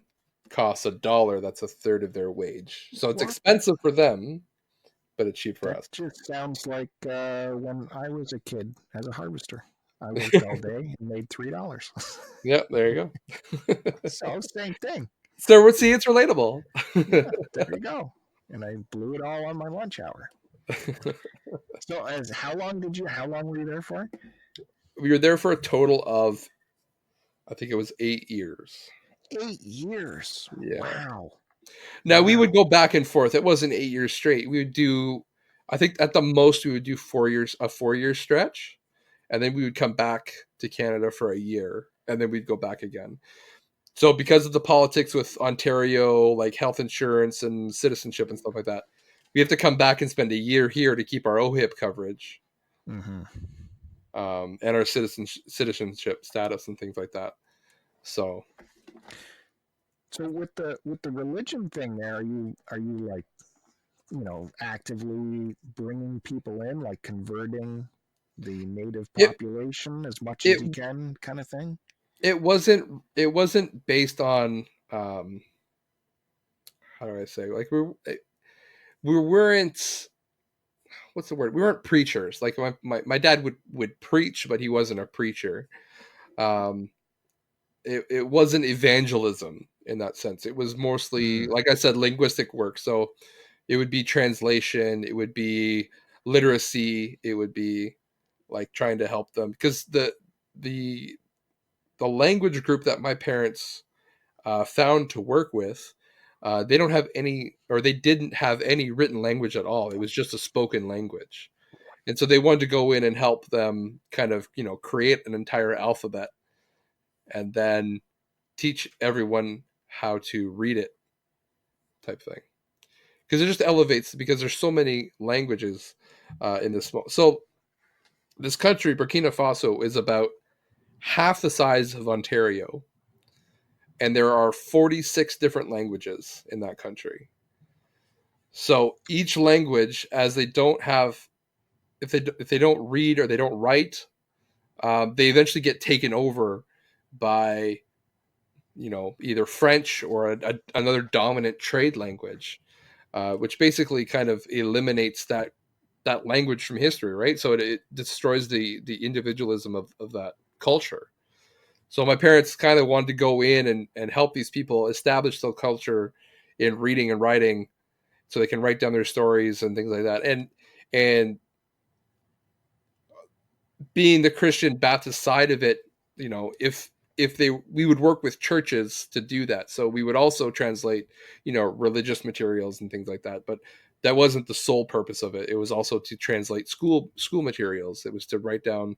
costs $1. That's a third of their wage. So it's Well, expensive for them, but it's cheap for that us. just sounds like when I was a kid as a harvester. I worked all day and made $3. Yeah, there you go. So same thing. So see, it's relatable. Yeah, there you go. And I blew it all on my lunch hour. So as how long were you there for? We were there for a total of, I think it was 8 years. 8 years. Yeah. Wow. Now we would Wow. go back and forth. It wasn't 8 years straight. We would do, I think at the most we would do 4 years, a 4 year stretch, and then we would come back to Canada for a year, and then we'd go back again. So because of the politics with Ontario, like health insurance and citizenship and stuff like that, we have to come back and spend a year here to keep our OHIP coverage, Mm-hmm. and our citizenship status and things like that. So So with the religion thing, there are you like actively bringing people in, like converting the native it population as much as it you can, kind of thing? it wasn't based on, how do I say, like we weren't, what's the word, we weren't preachers. Like my dad would preach, but he wasn't a preacher. um it wasn't evangelism in that sense. It was mostly, Mm-hmm. like I said, linguistic work. So it would be translation, it would be literacy, it would be like trying to help them, because the the language group that my parents found to work with, they don't have any, or they didn't have any written language at all. It was just a spoken language. And so they wanted to go in and help them kind of, create an entire alphabet and then teach everyone how to read it, type thing. Because it just elevates, because there's so many languages in this. So this country, Burkina Faso, is about half the size of Ontario, and there are 46 different languages in that country. So each language, as they don't have, if they don't read or they don't write, they eventually get taken over by, either French or another dominant trade language, which basically kind of eliminates that language from history, right? So it destroys the individualism of that culture. So my parents kind of wanted to go in and help these people establish the culture in reading and writing, so they can write down their stories and things like that. And being the Christian Baptist side of it, if we would work with churches to do that. So we would also translate, religious materials and things like that. But that wasn't the sole purpose of it. It was also to translate school materials. It was to write down,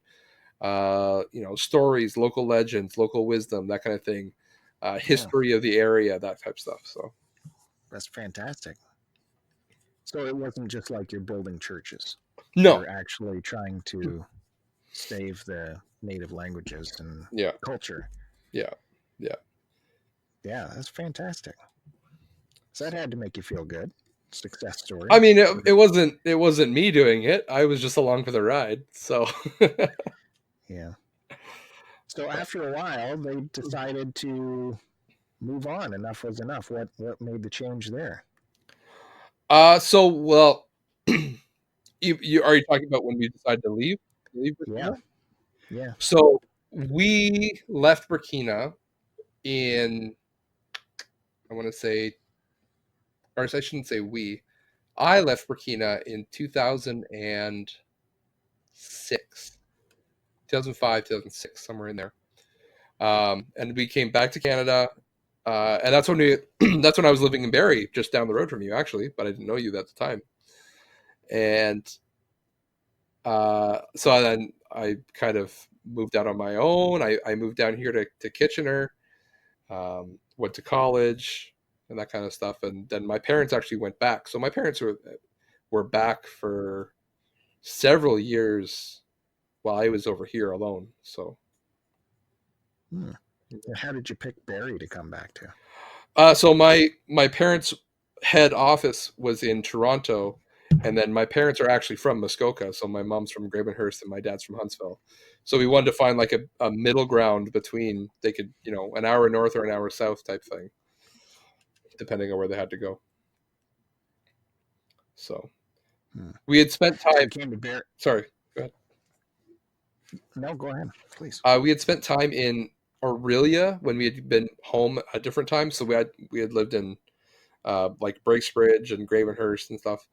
stories, local legends, local wisdom, that kind of thing, Yeah, history of the area, that type of stuff. So that's fantastic. So it wasn't just like you're building churches. no, You're actually trying to save the native languages and yeah, culture. yeah, yeah. Yeah, that's fantastic. So that had to make you feel good. Success I story. mean, it wasn't me doing it. I was just along for the ride. So Yeah. So after a while, they decided to move on. Enough was enough. What made the change there? so well, you are you talking about when we decided to leave Yeah. Burkina? Yeah. So we left Burkina in, I want to say, or I shouldn't say we. I left Burkina in 2006, 2005, 2006, somewhere in there. And we came back to Canada, and that's when that's when I was living in Barrie, just down the road from you, actually, but I didn't know you at the time. And so then I kind of moved out on my own. I moved down here to Kitchener, went to college, and that kind of stuff. And then my parents actually went back. So my parents were back for several years while I was over here alone. So, Hmm. How did you pick Barrie to come back to? so my parents' head office was in Toronto, and then my parents are actually from Muskoka. So my mom's from Gravenhurst and my dad's from Huntsville. So we wanted to find like a middle ground between they could, an hour north or an hour south type thing, depending on where they had to go. So we had spent So time. you came to Barrie. Sorry, go ahead. No, go ahead, please. We had spent time in Aurelia when we had been home at different times. So we had lived in like Bracebridge and Gravenhurst and stuff,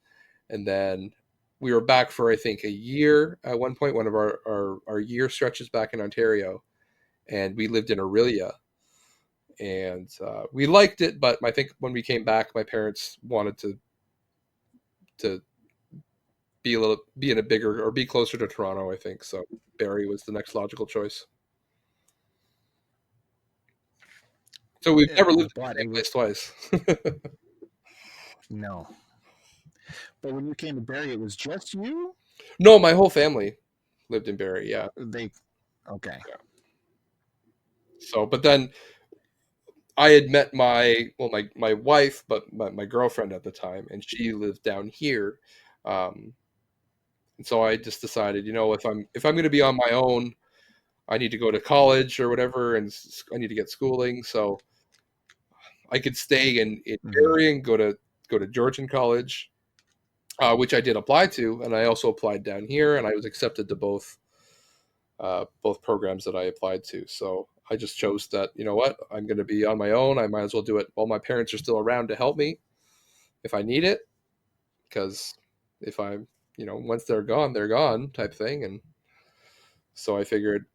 and then we were back for I think a year at one point. One of our year stretches back in Ontario, and we lived in Aurelia, and we liked it. But I think when we came back, my parents wanted to be in a bigger or be closer to Toronto. I think so. Barrie was the next logical choice. So we've never lived in But the it same was place twice. no. But when you came to Barrie, it was just you. No, my whole family lived in Barrie. Yeah. They okay. Yeah. So, but then I had met my wife, but my girlfriend at the time, and she lived down here. Um, and so I just decided, if I'm going to be on my own, I need to go to college or whatever, and I need to get schooling. So I could stay in Mm-hmm. Barrie and go to Georgian College, which I did apply to, and I also applied down here, and I was accepted to both programs that I applied to. So I just chose that, you know what, I'm going to be on my own. I might as well do it while my parents are still around to help me if I need it. Because if I'm, once they're gone type thing. And so I figured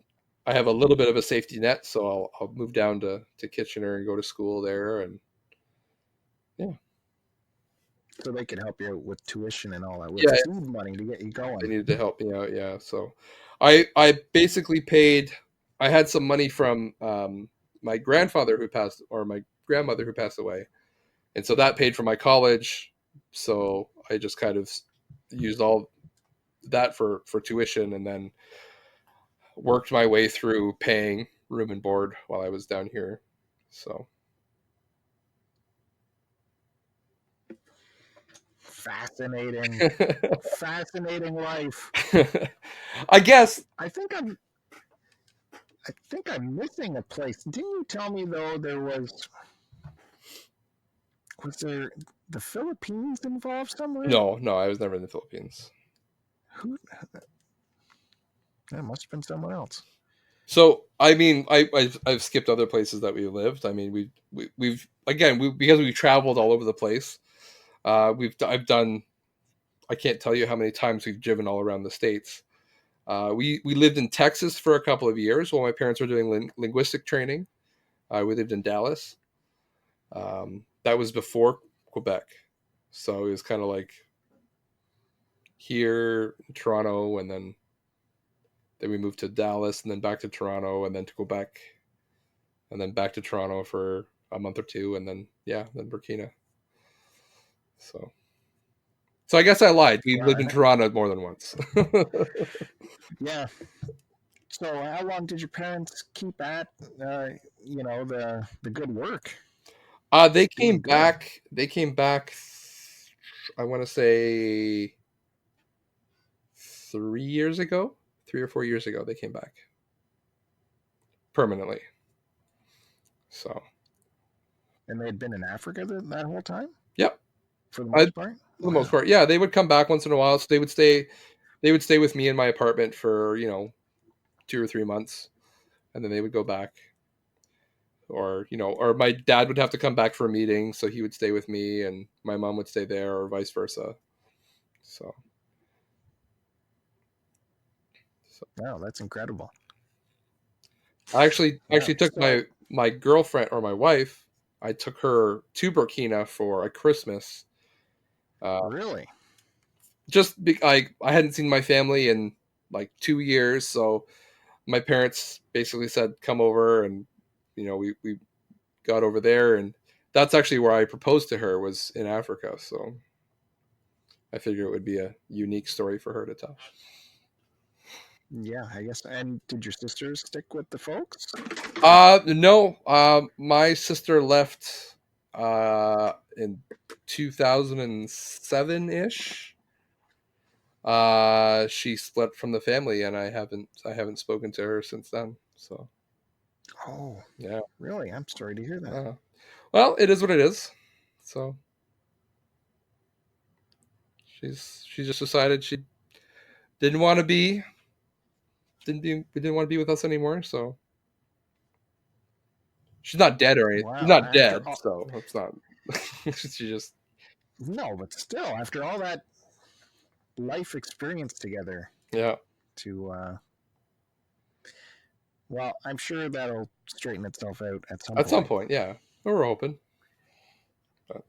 I have a little bit of a safety net. So I'll move down to Kitchener and go to school there. And yeah, So they could help you out with tuition and all that, with yeah, seed money to get you they going. needed to help me out. Yeah. So I basically paid, I had some money from my grandfather who passed, or my grandmother who passed away. And so that paid for my college. So I just kind of used all that for tuition, and then worked my way through paying room and board while I was down here. So Fascinating, fascinating life. I guess I think I'm. I think I'm missing a place. Didn't you tell me though was there the Philippines involved somewhere? no, I was never in the Philippines. Who? That must have been someone else. So I mean, I've skipped other places that we lived. I mean, we've again because we've traveled all over the place. I've done. I can't tell you how many times we've driven all around the states. We lived in Texas for a couple of years while my parents were doing linguistic training. We lived in Dallas. That was before Quebec, so it was kind of like here in Toronto, and then we moved to Dallas, and then back to Toronto, and then to Quebec, and then back to Toronto for a month or two, and then then Burkina. So I guess I lied. We've lived Wow. in Toronto more than once. Yeah. So how long did your parents keep at the good work? They came Doing good. back. They came back. I want to say 3 years ago, 3 or 4 years ago. They came back permanently. So, And they had been in Africa that whole time? yep. For the I, most part? for the most Wow. part, yeah, they would come back once in a while. So they would stay. They would stay with me in my apartment for 2 or 3 months, and then they would go back. Or my dad would have to come back for a meeting, so he would stay with me, and my mom would stay there, or vice versa. So, Wow, that's incredible. I actually Yeah. took my girlfriend or my wife. I took her to Burkina for a Christmas. Uh, Really? I hadn't seen my family in like 2 years, so my parents basically said, "Come over," and we got over there, and that's actually where I proposed to her, was in Africa. So I figure it would be a unique story for her to tell. Yeah, I guess. And did your sisters stick with the folks? No. My sister left in 2007 ish. She split from the family, and I haven't spoken to her since then. So Oh, yeah. really? I'm sorry to hear that. Well, it is what it is. So she just decided she didn't want to be didn't want to be with us anymore. So she's not dead or anything. She's Wow. not After dead. all, So it's not. She just no, but still, after all that life experience together, yeah. to well, I'm sure that'll straighten itself out at some At some point. point, yeah. We're hoping. But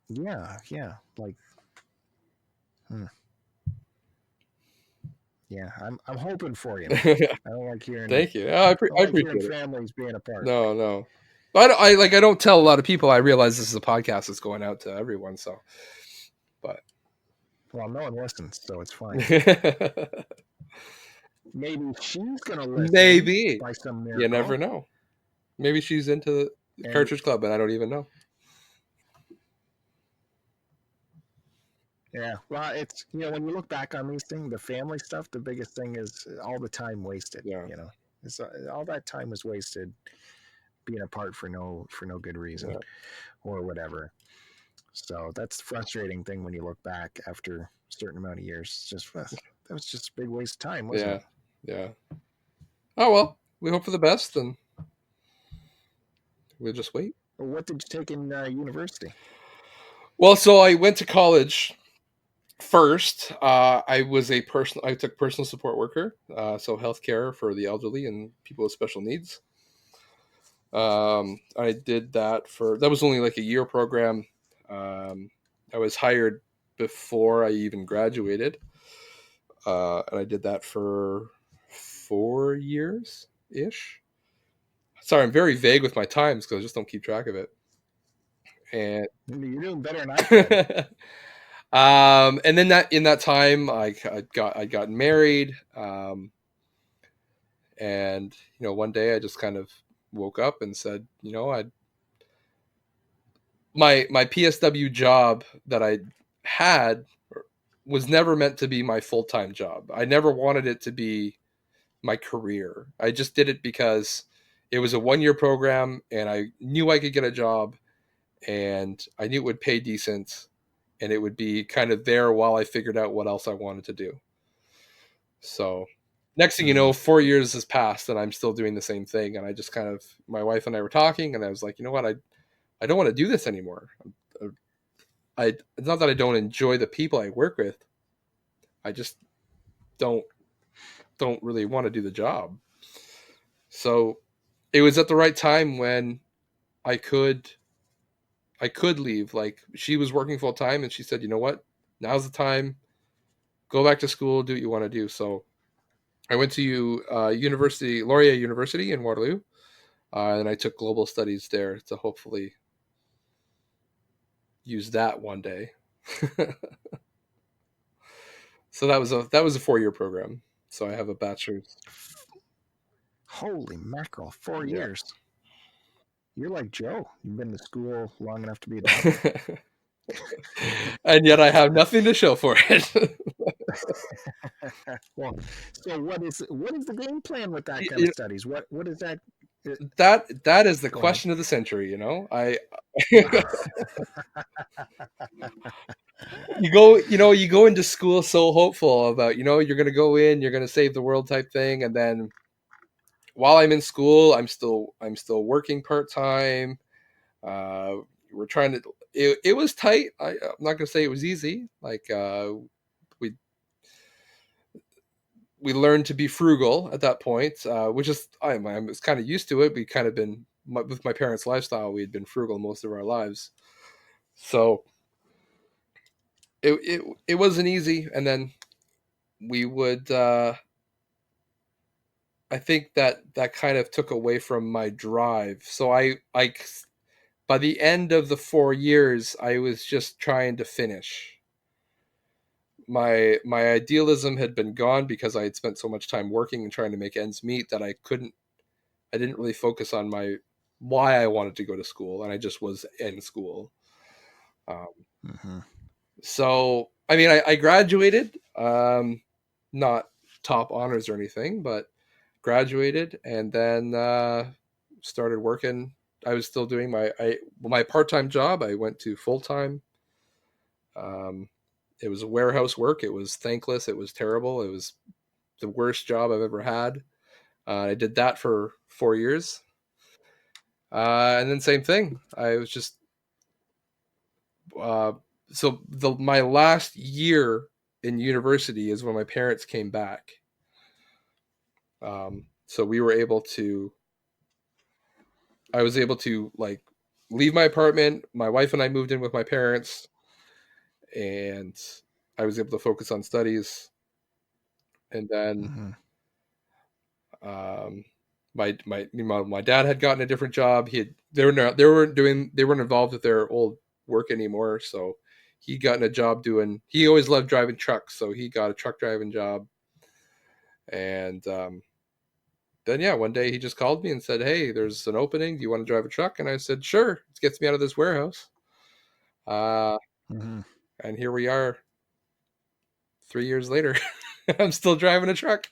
Yeah, yeah. Like, hmm, yeah, I'm hoping for you, man. I don't like hearing thank you. I I don't like hearing appreciate it. families being apart. No, no. But I don't tell a lot of people. I realize this is a podcast that's going out to everyone. So, but Well, no one listens, so it's fine. Maybe she's gonna listen maybe by some you never miracle, know. Maybe she's into the and Cartridge Club, and I don't even know. yeah, well, it's when you look back on these things, the family stuff, the biggest thing is all the time wasted. Yeah, It's all that time was wasted being apart for no good reason yeah, or whatever. So that's the frustrating thing when you look back after a certain amount of years. It's just that was just a big waste of time, wasn't yeah, it? yeah. Oh well, we hope for the best, and we'll just wait. Well, what did you take in university? Well, so I went to college first. I took personal support worker, so healthcare for the elderly and people with special needs. I did that was only like a year program. Um, I was hired before I even graduated, and I did that for 4 years ish. Sorry, I'm very vague with my times because I just don't keep track of it. And You're doing better than I can. and then that in that time, I got married, and one day I just kind of woke up and said, I my PSW job that I had was never meant to be my full time job. I never wanted it to be my career. I just did it because it was a 1 year program, and I knew I could get a job, and I knew it would pay decent, and it would be kind of there while I figured out what else I wanted to do. So next thing you Mm-hmm. know, 4 years has passed and I'm still doing the same thing. And I just kind of, my wife and I were talking, and I was like, you know what? I don't want to do this anymore. It's not that I don't enjoy the people I work with. I just don't really want to do the job. So it was at the right time when I could leave. Like, she was working full time, and she said, you know what? Now's the time. Go back to school, do what you want to do. So I went to Laurier University in Waterloo, and I took global studies there to hopefully use that one day. So that was a 4 year program. So I have a bachelor's. Holy mackerel! 4 Yeah. years. You're like Joe. You've been to school long enough to be a doctor. And yet I have nothing to show for it. Well, so what is the game plan with that kind of You- studies? What is that? that is the Go ahead. question of the century. I you go into school so hopeful about you're going to go in, you're going to save the world type thing, and then while I'm in school, I'm still working part time. Uh, we're trying to. It was tight. I'm not gonna say it was easy. Like, we we learned to be frugal at that point, which is I was kind of used to it. We kind of been with my parents' lifestyle. We had been frugal most of our lives, so it wasn't easy. And then we would I think that kind of took away from my drive. So I by the end of the 4 years, I was just trying to finish. My idealism had been gone because I had spent so much time working and trying to make ends meet that I didn't really focus on my why I wanted to go to school, and I just was in school. Um, Mm-hmm. so I mean, I graduated, not top honors or anything, but graduated, and then started working. I was still doing my part time job. I went to full time. Um, it was warehouse work. It was thankless. It was terrible. It was the worst job I've ever had. I did that for 4 years. And then same thing. I was just uh, so my last year in university is when my parents came back. So we were able to. I was able to like leave my apartment. My wife and I moved in with my parents, and I was able to focus on studies. And then Mm-hmm. um, my dad had gotten a different job. They weren't involved with their old work anymore, so he gotten a job doing. He always loved driving trucks, so he got a truck driving job. And then yeah, one day he just called me and said, "Hey, there's an opening. Do you want to drive a truck?" And I said, "Sure." It gets me out of this warehouse. Uh, Mm-hmm. and here we are, 3 years later. I'm still driving a truck.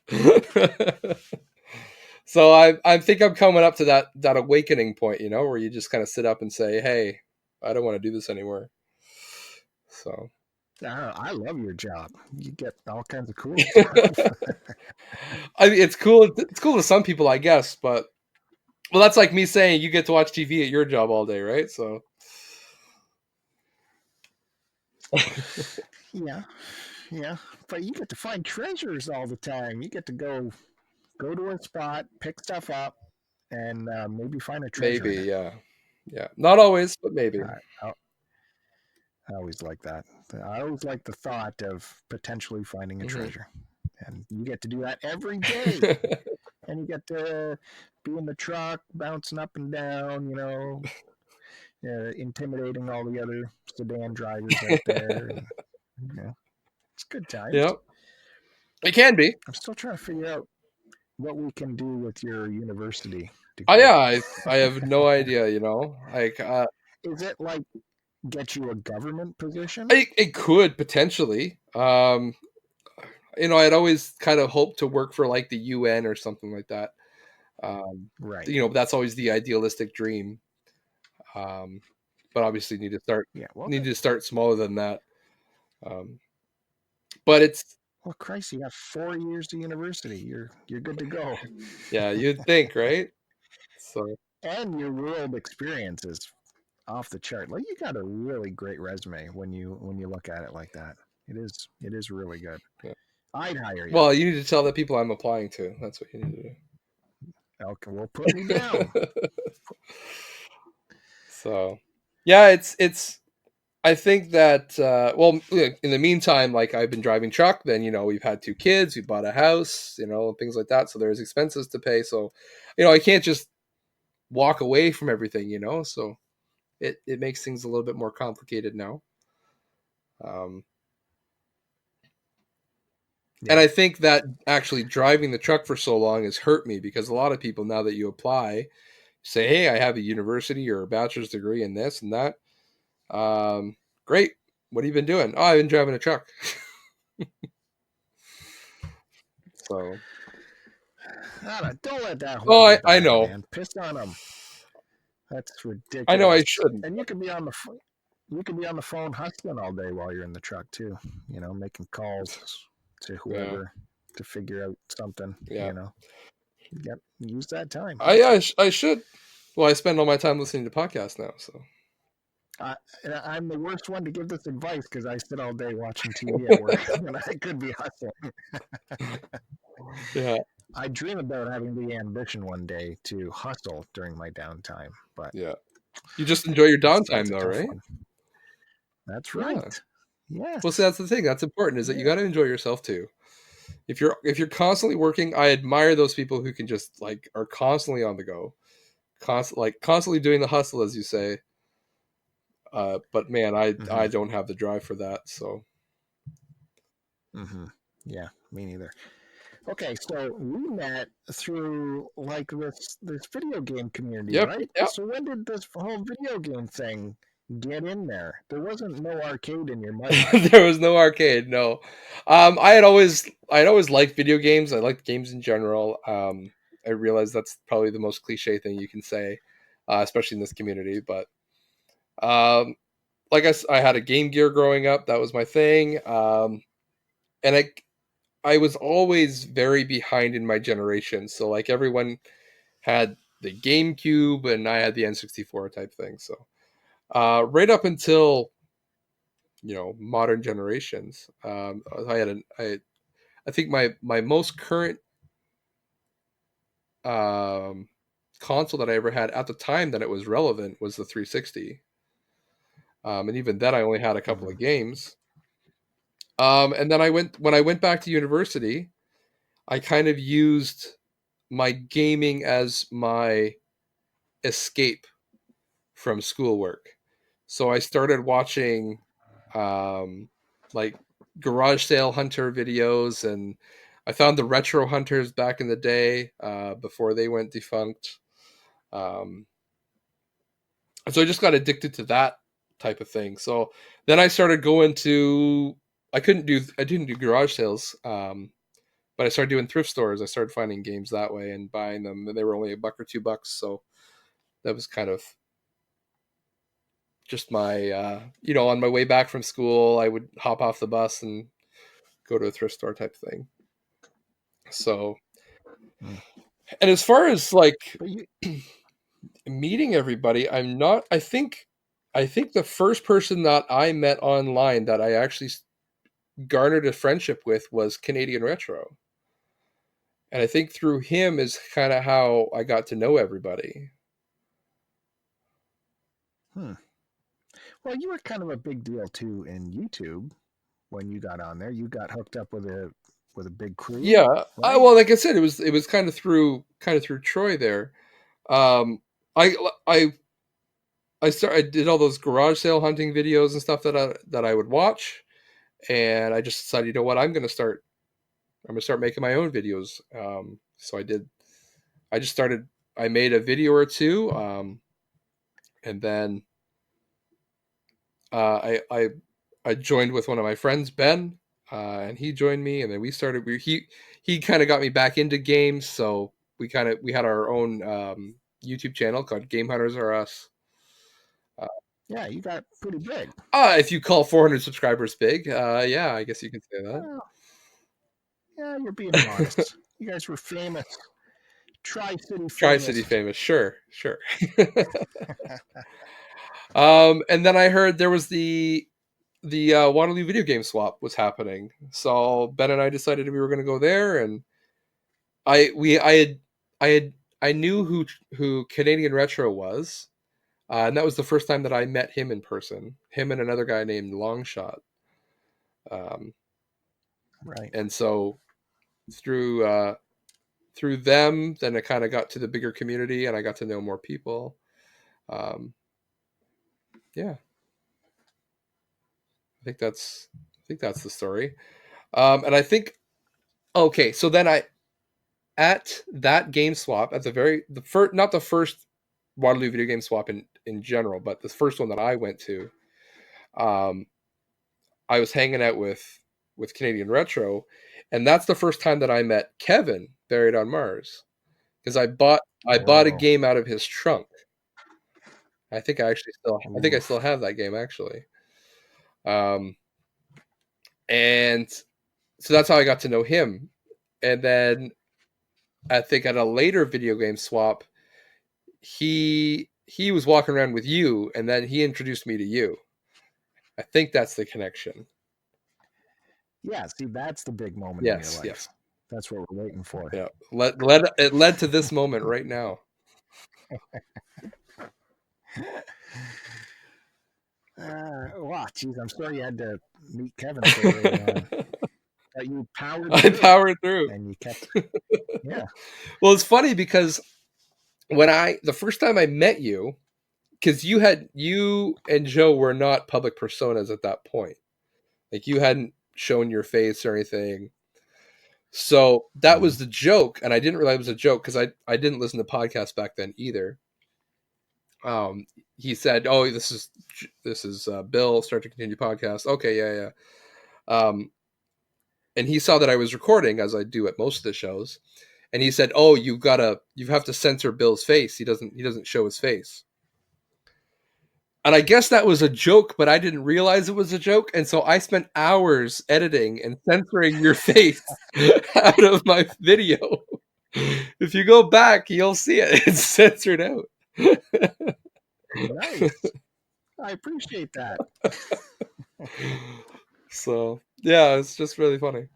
So I think I'm coming up to that awakening point, where you just kind of sit up and say, "Hey, I don't want to do this anymore." So I love your job. You get all kinds of cool stuff. I mean, it's cool. It's cool to some people, I guess, but well, that's like me saying you get to watch TV at your job all day, right? So Yeah, yeah. But you get to find treasures all the time. You get to go to a spot, pick stuff up, and maybe find a treasure maybe, in it. yeah, yeah, not always, but maybe. I always like that. I always like the thought of potentially finding a Hmm. treasure, and you get to do that every day. And you get to be in the truck, bouncing up and down, intimidating all the other sedan drivers out there, and it's good times. Yeah, it can be. I'm still trying to figure out what we can do with your university Oh degree. yeah, I have no idea. Like Is it like get you a government position? it could potentially. I'd always kind of hoped to work for like the UN or something like that. Um, Right. that's always the idealistic dream. Um, but obviously Yeah. Well, need to start smaller than that. Um, but it's Christ, you got 4 years to university. You're good to go. yeah, you'd think, right? So And your world experience is off the chart. Like you got a really great resume when you look at it like that. It is really good. yeah. I'd hire you. Well, you need to tell the people I'm applying to. That's what you need Okay, well, put me down. to do. So yeah, it's I think that well, in the meantime, like I've been driving truck. Then we've had 2 kids, we bought a house, things like that. So there's expenses to pay. So I can't just walk away from everything. So it makes things a little bit more complicated now. Um, and Yeah. I think that actually driving the truck for so long has hurt me because a lot of people now that you apply say, "Hey, I have a university or a bachelor's degree in this and that." Great. What have you been doing? Oh, I've been driving a truck. So, Don't let that oh, hold you I back, know. man. Piss on them. That's I know I ridiculous. should. And you can be on the phone hustling all day while you're in the truck too. Making calls to Yeah. whoever to figure out something. Yeah. Yep. Use that time. I should. Well, I spend all my time listening to podcasts now, so. I, I'm the worst one to give this advice because I sit all day watching TV at work and I could be hustling. Yeah. I dream about having the ambition one day to hustle during my downtime, but Yeah. You just enjoy your it's downtime a though, tough right? one. That's Yeah. right. Well, see, Yes. that's the thing. That's important is that you Yeah. got to enjoy yourself too. if you're constantly working, I admire those people who can just like are constantly on the go, constantly doing the hustle, as you say. But man, I Mm-hmm. don't have the drive for that. So Mm-hmm. Yeah, me neither. Okay, so we met through like this video game community, yep, right? yep. So when did this whole video game thing get in there? There wasn't no arcade in your mudhut. There was no arcade. No, I'd always liked video games. I liked games in general. I realize that's probably the most cliche thing you can say, especially in this community. But um, like I had a Game Gear growing up. That was my thing. And I was always very behind in my generation. So like everyone had the GameCube and I had the N64 type thing. So right up until modern generations, I think my most current um, console that I ever had at the time that it was relevant was the 360. And even then, I only had a couple Mm-hmm. of games. And then when I went back to university, I kind of used my gaming as my escape from schoolwork. So I started watching um, like garage sale hunter videos, and I found the retro hunters back in the day before they went defunct. Um, so I just got addicted to that type of thing. So then I started going to I didn't do garage sales, but I started doing thrift stores. I started finding games that way and buying them, and they were only $1 or $2. So that was kind of just my on my way back from school, I would hop off the bus and go to a thrift store type thing. So, Mm. and as far as like But you, meeting everybody, I think the first person that I met online that I actually garnered a friendship with was Canadian Retro. And I think through him is kind of how I got to know everybody. hmm. Well, you were kind of a big deal too in YouTube when you got on there. You got hooked up with a big crew, Yeah, right? well, like I said, it was kind of through Troy there. Um, I I I did all those garage sale hunting videos and stuff that I would watch, and I just decided, you know what, I'm gonna start making my own videos. So I did. I just started. I made a video or two, and then uh, I I I joined with one of my friends, Ben, and he joined me, and then we started. He kind of got me back into games, so we had our own YouTube channel called Game Hunters Are Us. Uh, Yeah, you got pretty big. if you call 400 subscribers big, yeah, I guess you can say that. Well, yeah, you're being modest. You guys were famous, Tri City Tri famous. City famous, sure, sure. And then I heard there was the Waterloo video game swap was happening, so Ben and I decided we were going to go there, and I we I had I knew who Canadian Retro was, and that was the first time that I met him in person. Him and another guy named Longshot, um, Right. and so through through them, then I kind of got to the bigger community, and I got to know more people. Um, yeah, I think that's the story. And I think okay, so then I at that game swap at the first, not the first Waterloo video game swap in general, but the first one that I went to, um, I was hanging out with Canadian Retro, and that's the first time that I met Kevin Buried on Mars because I bought a Oh, game out of his trunk. I think I still oof. have that game actually. Um, and so that's how I got to know him. And then I think at a later video game swap, he was walking around with you, and then he introduced me to you. I think that's the connection. Yeah, see, that's the big moment in your Yes, life. yes, That's what we're waiting for. yeah. It led to this moment right now. Wow, geez, I'm sorry you had to meet Kevin so early on. But you powered I through it, powered through. and you kept, yeah. Well, it's funny because the first time I met you, because you and Joe were not public personas at that point. Like you hadn't shown your face or anything. So that Mhm. was the joke, and I didn't realize it was a joke because I didn't listen to podcasts back then either. He said, "Oh, this is Bill, Start to Continue podcast." Okay, yeah, yeah. And he saw that I was recording, as I do at most of the shows, and he said, "Oh, you have to censor Bill's face. He doesn't show his face." And I guess that was a joke, but I didn't realize it was a joke, and so I spent hours editing and censoring your face out of my video. If you go back, you'll see it. It's censored out. Nice. I appreciate that. So yeah, it's just really funny.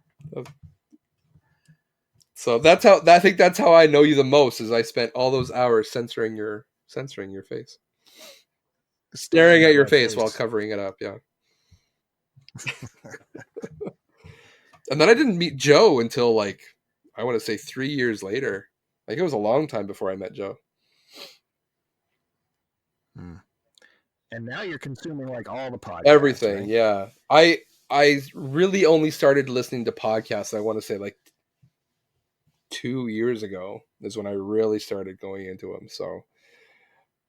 So I think that's how I know you the most. Is I spent all those hours censoring your face, staring at your that face while face. covering it up. Yeah. And then I didn't meet Joe until like I want to say 3 years later. Like it was a long time before I met Joe. Mm. And now you're consuming like all the podcasts, Everything, right? yeah. I really only started listening to podcasts. I want to say like 2 years ago is when I really started going into them. So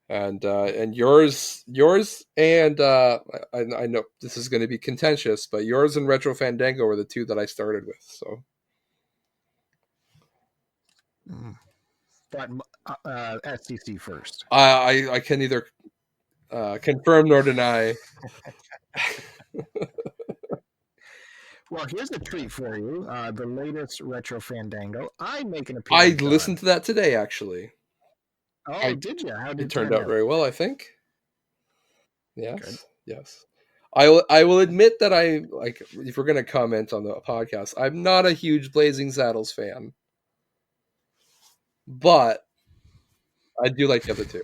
and yours and I know this is going to be contentious, but yours and Retro Fandango were the two that I started with. So Mm. But STC first. I can neither confirm nor deny. Well, here's a treat for you. The latest Retro Fandango. I make an I appearance listened on. to that today. Actually, Oh, did you? How did it it turned turn out out? very well. I think. Good. Yes. I will admit that I like if we're gonna comment on the podcast, I'm not a huge Blazing Saddles fan, but I do like the other two.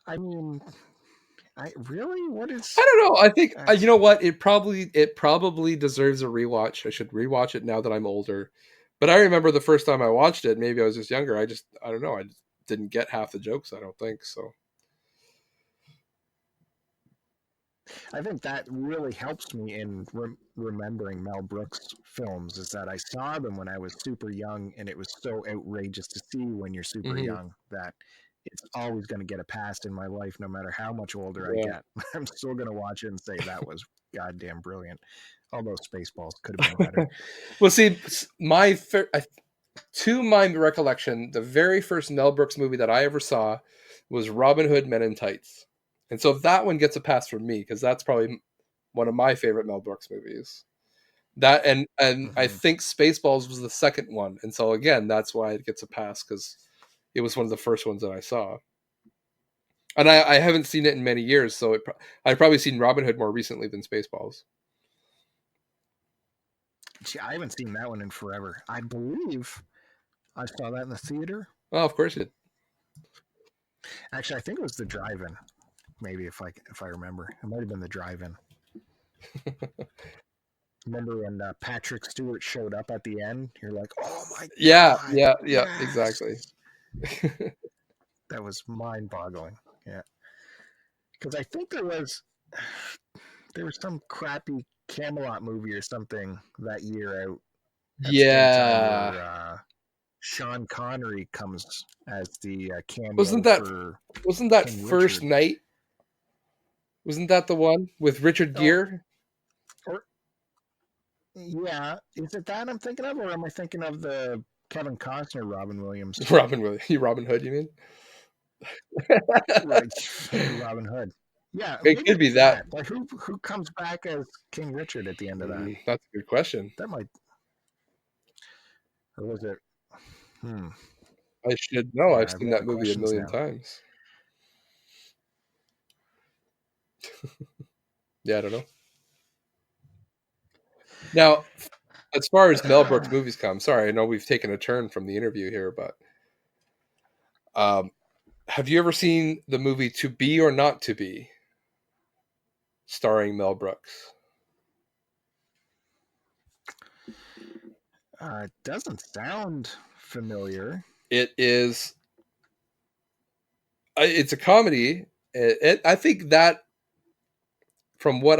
I mean, I really what I is? don't know. I think Uh, you know what it probably deserves a rewatch. I should rewatch it now that I'm older. But I remember the first time I watched it. Maybe I was just younger. I don't know. I just didn't get half the jokes. I don't think so. I think that really helps me in remembering Mel Brooks films. Is that I saw them when I was super young, and it was so outrageous to see when you're super Hmm. young that it's always going to get a pass in my life, no matter how much older I Yeah. get. I'm still going to watch it and say that was goddamn brilliant. Although Spaceballs could have been better. Well, see, to my recollection, the very first Mel Brooks movie that I ever saw was Robin Hood Men in Tights. And so that one gets a pass from me because that's probably one of my favorite Mel Brooks movies. That and I Mm-hmm. think Spaceballs was the second one. And so again, that's why it gets a pass because it was one of the first ones that I saw. And I haven't seen it in many years, so I've probably seen Robin Hood more recently than Spaceballs. Gee, I haven't seen that one in forever. I believe I saw that in the theater. Oh, of course it. Actually, I think it was the drive-in. Maybe if I remember, it might have been the drive-in. Remember when Patrick Stewart showed up at the end? You're like, oh my Yeah, god, yeah, yeah, yes! exactly. That was mind-boggling. Yeah, because I think there was some crappy Camelot movie or something that year out at the same time Yeah. where Sean Connery comes as the Wasn't cameo that for wasn't that King First Richard. Night? Wasn't that the one with Richard Oh, Gere? or yeah, is it that I'm thinking of, or am I thinking of the Kevin Costner Robin Williams? Robin Hood, you mean? Right, Robin Hood. Yeah, It maybe could be it's that. that. But who comes back as King Richard at the end of that? That's a good question. That might, or was it? Hmm. I should know. Yeah, I've I've seen got that the movie a questions million now. times. Yeah, I don't know. Now, as far as Mel Brooks movies come, sorry, I know we've taken a turn from the interview here, but have you ever seen the movie To Be or Not to Be? starring Mel Brooks? It doesn't sound familiar. It is. It's a comedy. I think that from what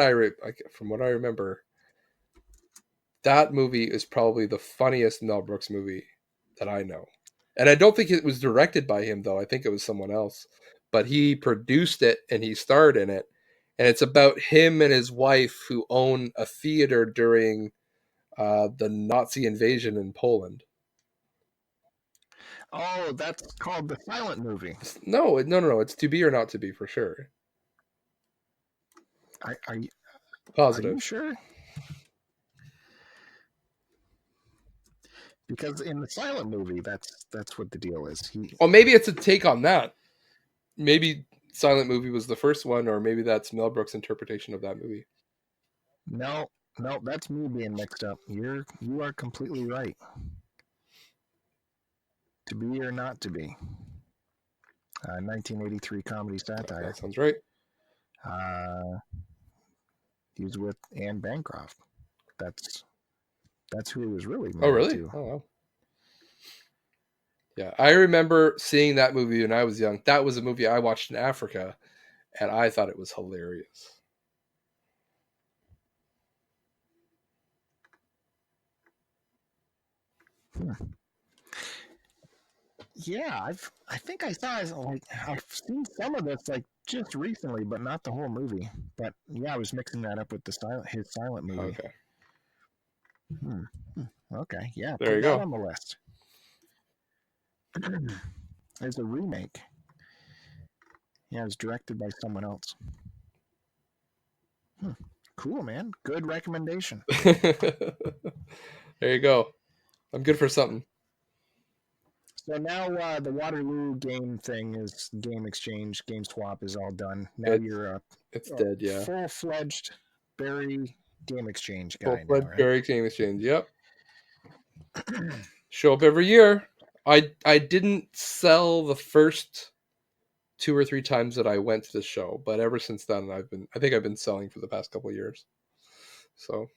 from what I remember, that movie is probably the funniest Mel Brooks movie that I know. And I don't think it was directed by him though. I think it was someone else. But he produced it and he starred in it. And it's about him and his wife who own a theater during the Nazi invasion in Poland. Oh, that's called The Silent Movie. No. It's To Be or Not to Be for sure. Are you Positive. sure? Because in The Silent Movie, that's what the deal is. Well, maybe it's a take on that. Maybe Silent Movie was the first one, or maybe that's Mel Brooks' interpretation of that movie. No, that's me being mixed up. You are completely right. To Be or Not to Be. 1983 comedy satire. That sounds right. He was with Anne Bancroft. That's who he was really married Oh, really? to. Oh, wow. Yeah, I remember seeing that movie when I was young. That was a movie I watched in Africa, and I thought it was hilarious. Yeah, I think I saw I've seen some of this just recently, but not the whole movie. But yeah, I was mixing that up with his silent movie. Okay. Okay, yeah, there you put that go on the list. There's a remake. Yeah, it was directed by someone else. Cool, man. Good recommendation. There you go. I'm good for something. So now the Waterloo game thing is game exchange, game swap is all done. Now you're it's dead, yeah. Full-fledged Barry game exchange guy. Full-fledged now, right? Barry game exchange, yep. Show up every year. I didn't sell the first 2 or 3 times that I went to the show, but ever since then I think I've been selling for the past couple of years. So.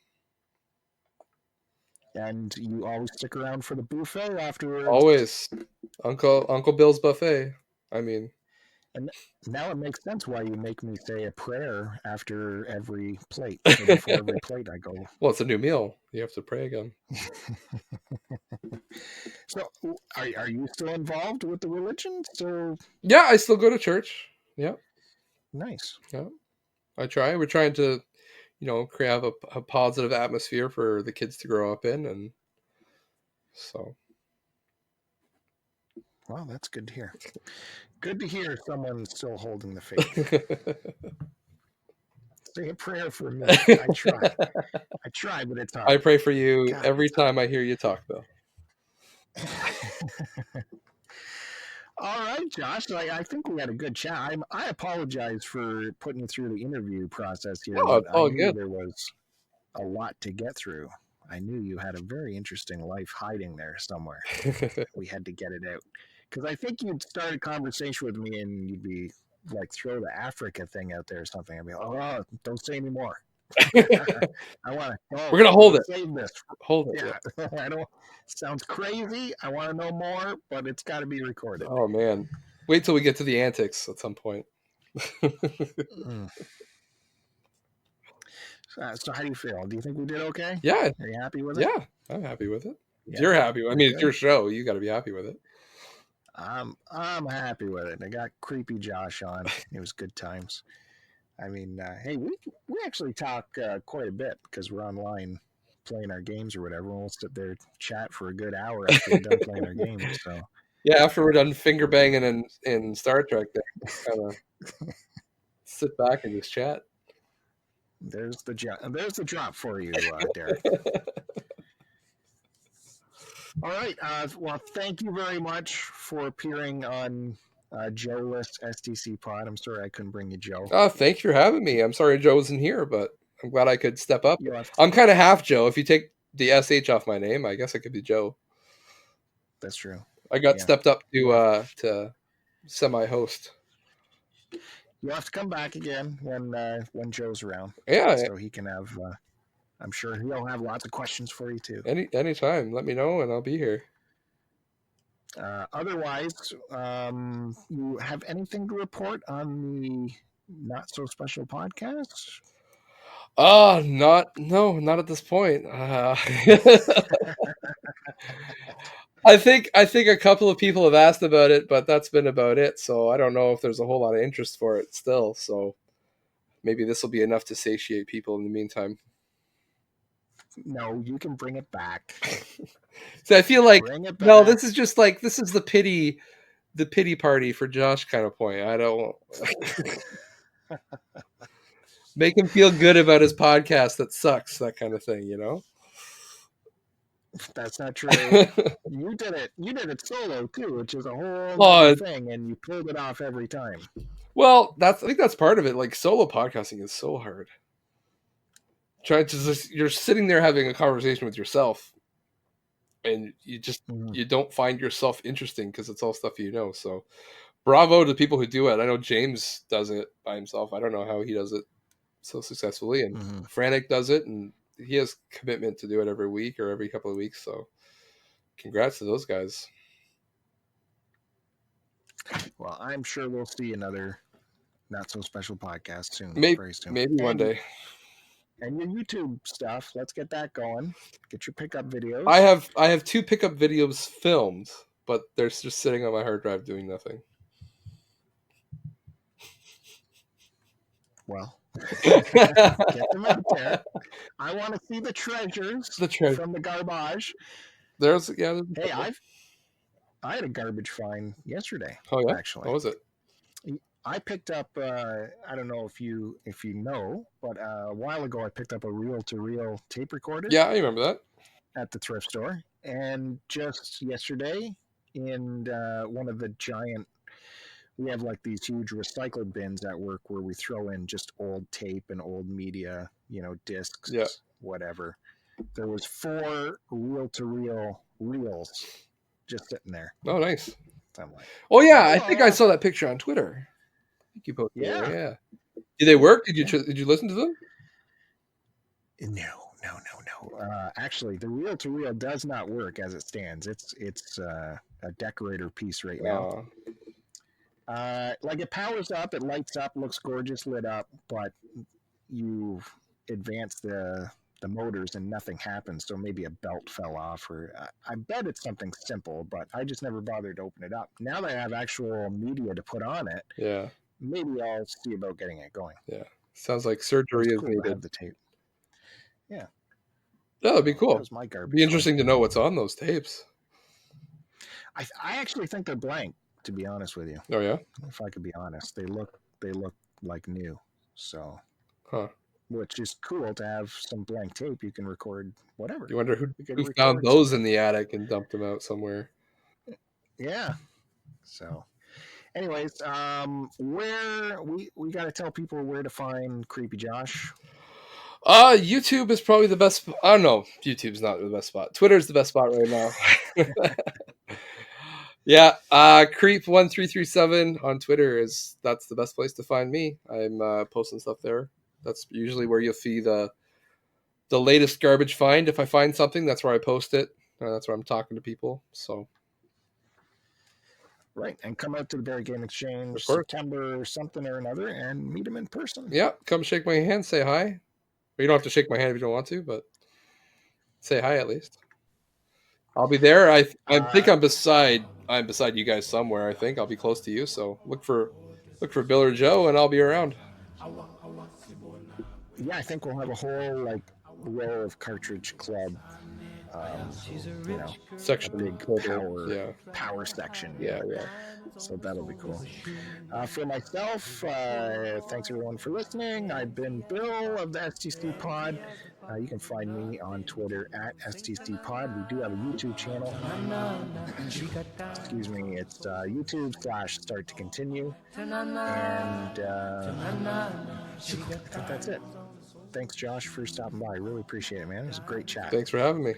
And you always stick around for the buffet afterwards. Always. Uncle Bill's buffet. I mean. And now it makes sense why you make me say a prayer after every plate. So before every plate I go. Well, it's a new meal. You have to pray again. So are you still involved with the religion? So yeah, I still go to church. Yeah. Nice. Yeah. I try. We're trying to, create a positive atmosphere for the kids to grow up in, and so. Well, that's good to hear. Good to hear someone's still holding the faith. Say a prayer for me. I try, but it's hard. I pray for you every time I hear you talk, though. All right, Josh. I think we had a good chat. I apologize for putting you through the interview process here. Oh, it's all good. There was a lot to get through. I knew you had a very interesting life hiding there somewhere. We had to get it out. Because I think you'd start a conversation with me and you'd be like, throw the Africa thing out there or something. I'd be like, oh, don't say any more. I want to. We're gonna hold it. Save this. Hold it. Yeah. I don't. Sounds crazy. I want to know more, but it's got to be recorded. Oh man! Wait till we get to the antics at some point. So how do you feel? Do you think we did okay? Yeah. Are you happy with it? Yeah, I'm happy with it. Yeah. You're happy. I mean, it's your show. You got to be happy with it. I'm happy with it. I got creepy Josh on. It was good times. I mean, hey, we actually talk quite a bit because we're online playing our games or whatever. We'll sit there chat for a good hour after we're done playing our games. So yeah, after we're done finger banging in Star Trek, then kind of sit back and just chat. There's the drop for you, Derek. All right. Well, thank you very much for appearing on Joe-less STCPod. I'm sorry I couldn't bring you Joe. Oh, thanks for having me. I'm sorry Joe wasn't here, but I'm glad I could step up. I'm kind of half Joe. If you take the SH off my name, I guess I could be Joe. That's true. I got stepped up to semi-host. You'll have to come back again when Joe's around, Yeah, so he can have. I'm sure he'll have lots of questions for you too. anytime. Let me know, and I'll be here. Otherwise, you have anything to report on the Not So Special podcast? Not at this point. I think a couple of people have asked about it, but that's been about it. So I don't know if there's a whole lot of interest for it still. So maybe this will be enough to satiate people in the meantime. No, you can bring it back. So I feel like Bring it no, back. this is just like this is the pity party for Josh kind of point. I don't make him feel good about his podcast that sucks, that kind of thing, you know? That's not true. You did it. You did it solo too, which is a whole Oh, other thing, and you pulled it off every time. well, I think that's part of it. Like solo podcasting is so hard. Try to you're sitting there having a conversation with yourself, and you don't find yourself interesting because it's all stuff you know. So, bravo to people who do it. I know James does it by himself. I don't know how he does it so successfully, and Frantic does it, and he has commitment to do it every week or every couple of weeks. So, congrats to those guys. Well, I'm sure we'll see another Not So Special podcast soon. Maybe soon. one day. And your YouTube stuff, let's get that going. Get your pickup videos. I have 2 pickup videos filmed, but they're just sitting on my hard drive doing nothing. Well, get them out there. I want to see the treasures from the garbage. There's Hey, I had a garbage find yesterday. Oh yeah, actually. What was it? I picked up. I don't know if you know, but a while ago I picked up a reel-to-reel tape recorder. Yeah, I remember that. At the thrift store, and just yesterday, in one of the giant. We have like these huge recycled bins at work where we throw in just old tape and old media, discs, whatever. There was 4 reel-to-reel reels just sitting there. Oh, nice. So I'm like, oh yeah, I think I saw that picture on Twitter. I think you posted yeah. it. Yeah. Did they work? Did you listen to them? No. Actually, the reel-to-reel does not work as it stands. It's a decorator piece right now. Like it powers up, it lights up, looks gorgeous lit up, but you advance the motors and nothing happens. So maybe a belt fell off, or I bet it's something simple, but I just never bothered to open it up. Now that I have actual media to put on it, maybe I'll see about getting it going. Yeah, sounds like surgery is needed. To have the tape. Yeah, that'd be cool. That was my garbage. It'd be interesting to know what's on those tapes. I actually think they're blank, to be honest with you. Oh yeah. If I could be honest, they look like new. So. Huh. Which is cool to have some blank tape. You can record whatever. You wonder who found those in the attic and dumped them out somewhere. Yeah. So, anyways, where we got to tell people where to find Creepy Josh. YouTube is probably the best. I don't know. YouTube's not the best spot. Twitter's the best spot right now. Yeah, Creep1337 on Twitter that's the best place to find me. I'm posting stuff there. That's usually where you'll see the latest garbage find. If I find something, that's where I post it. That's where I'm talking to people. So, right, and come out to the Barrie Game Exchange September something or another and meet him in person. Yeah, come shake my hand, say hi. Or you don't have to shake my hand if you don't want to, but say hi at least. I'll be there. I think I'm beside you guys somewhere. I think I'll be close to you. So look for Bill or Joe, and I'll be around. Yeah, I think we'll have a whole row of Cartridge Club. Section, a big power section. Yeah. So that'll be cool. For myself, thanks everyone for listening. I've been Bill of the STCPod. You can find me on Twitter at STCPod. We do have a YouTube channel. Excuse me. It's YouTube/Start to Continue. And I think that's it. Thanks, Josh, for stopping by. I really appreciate it, man. It was a great chat. Thanks for having me.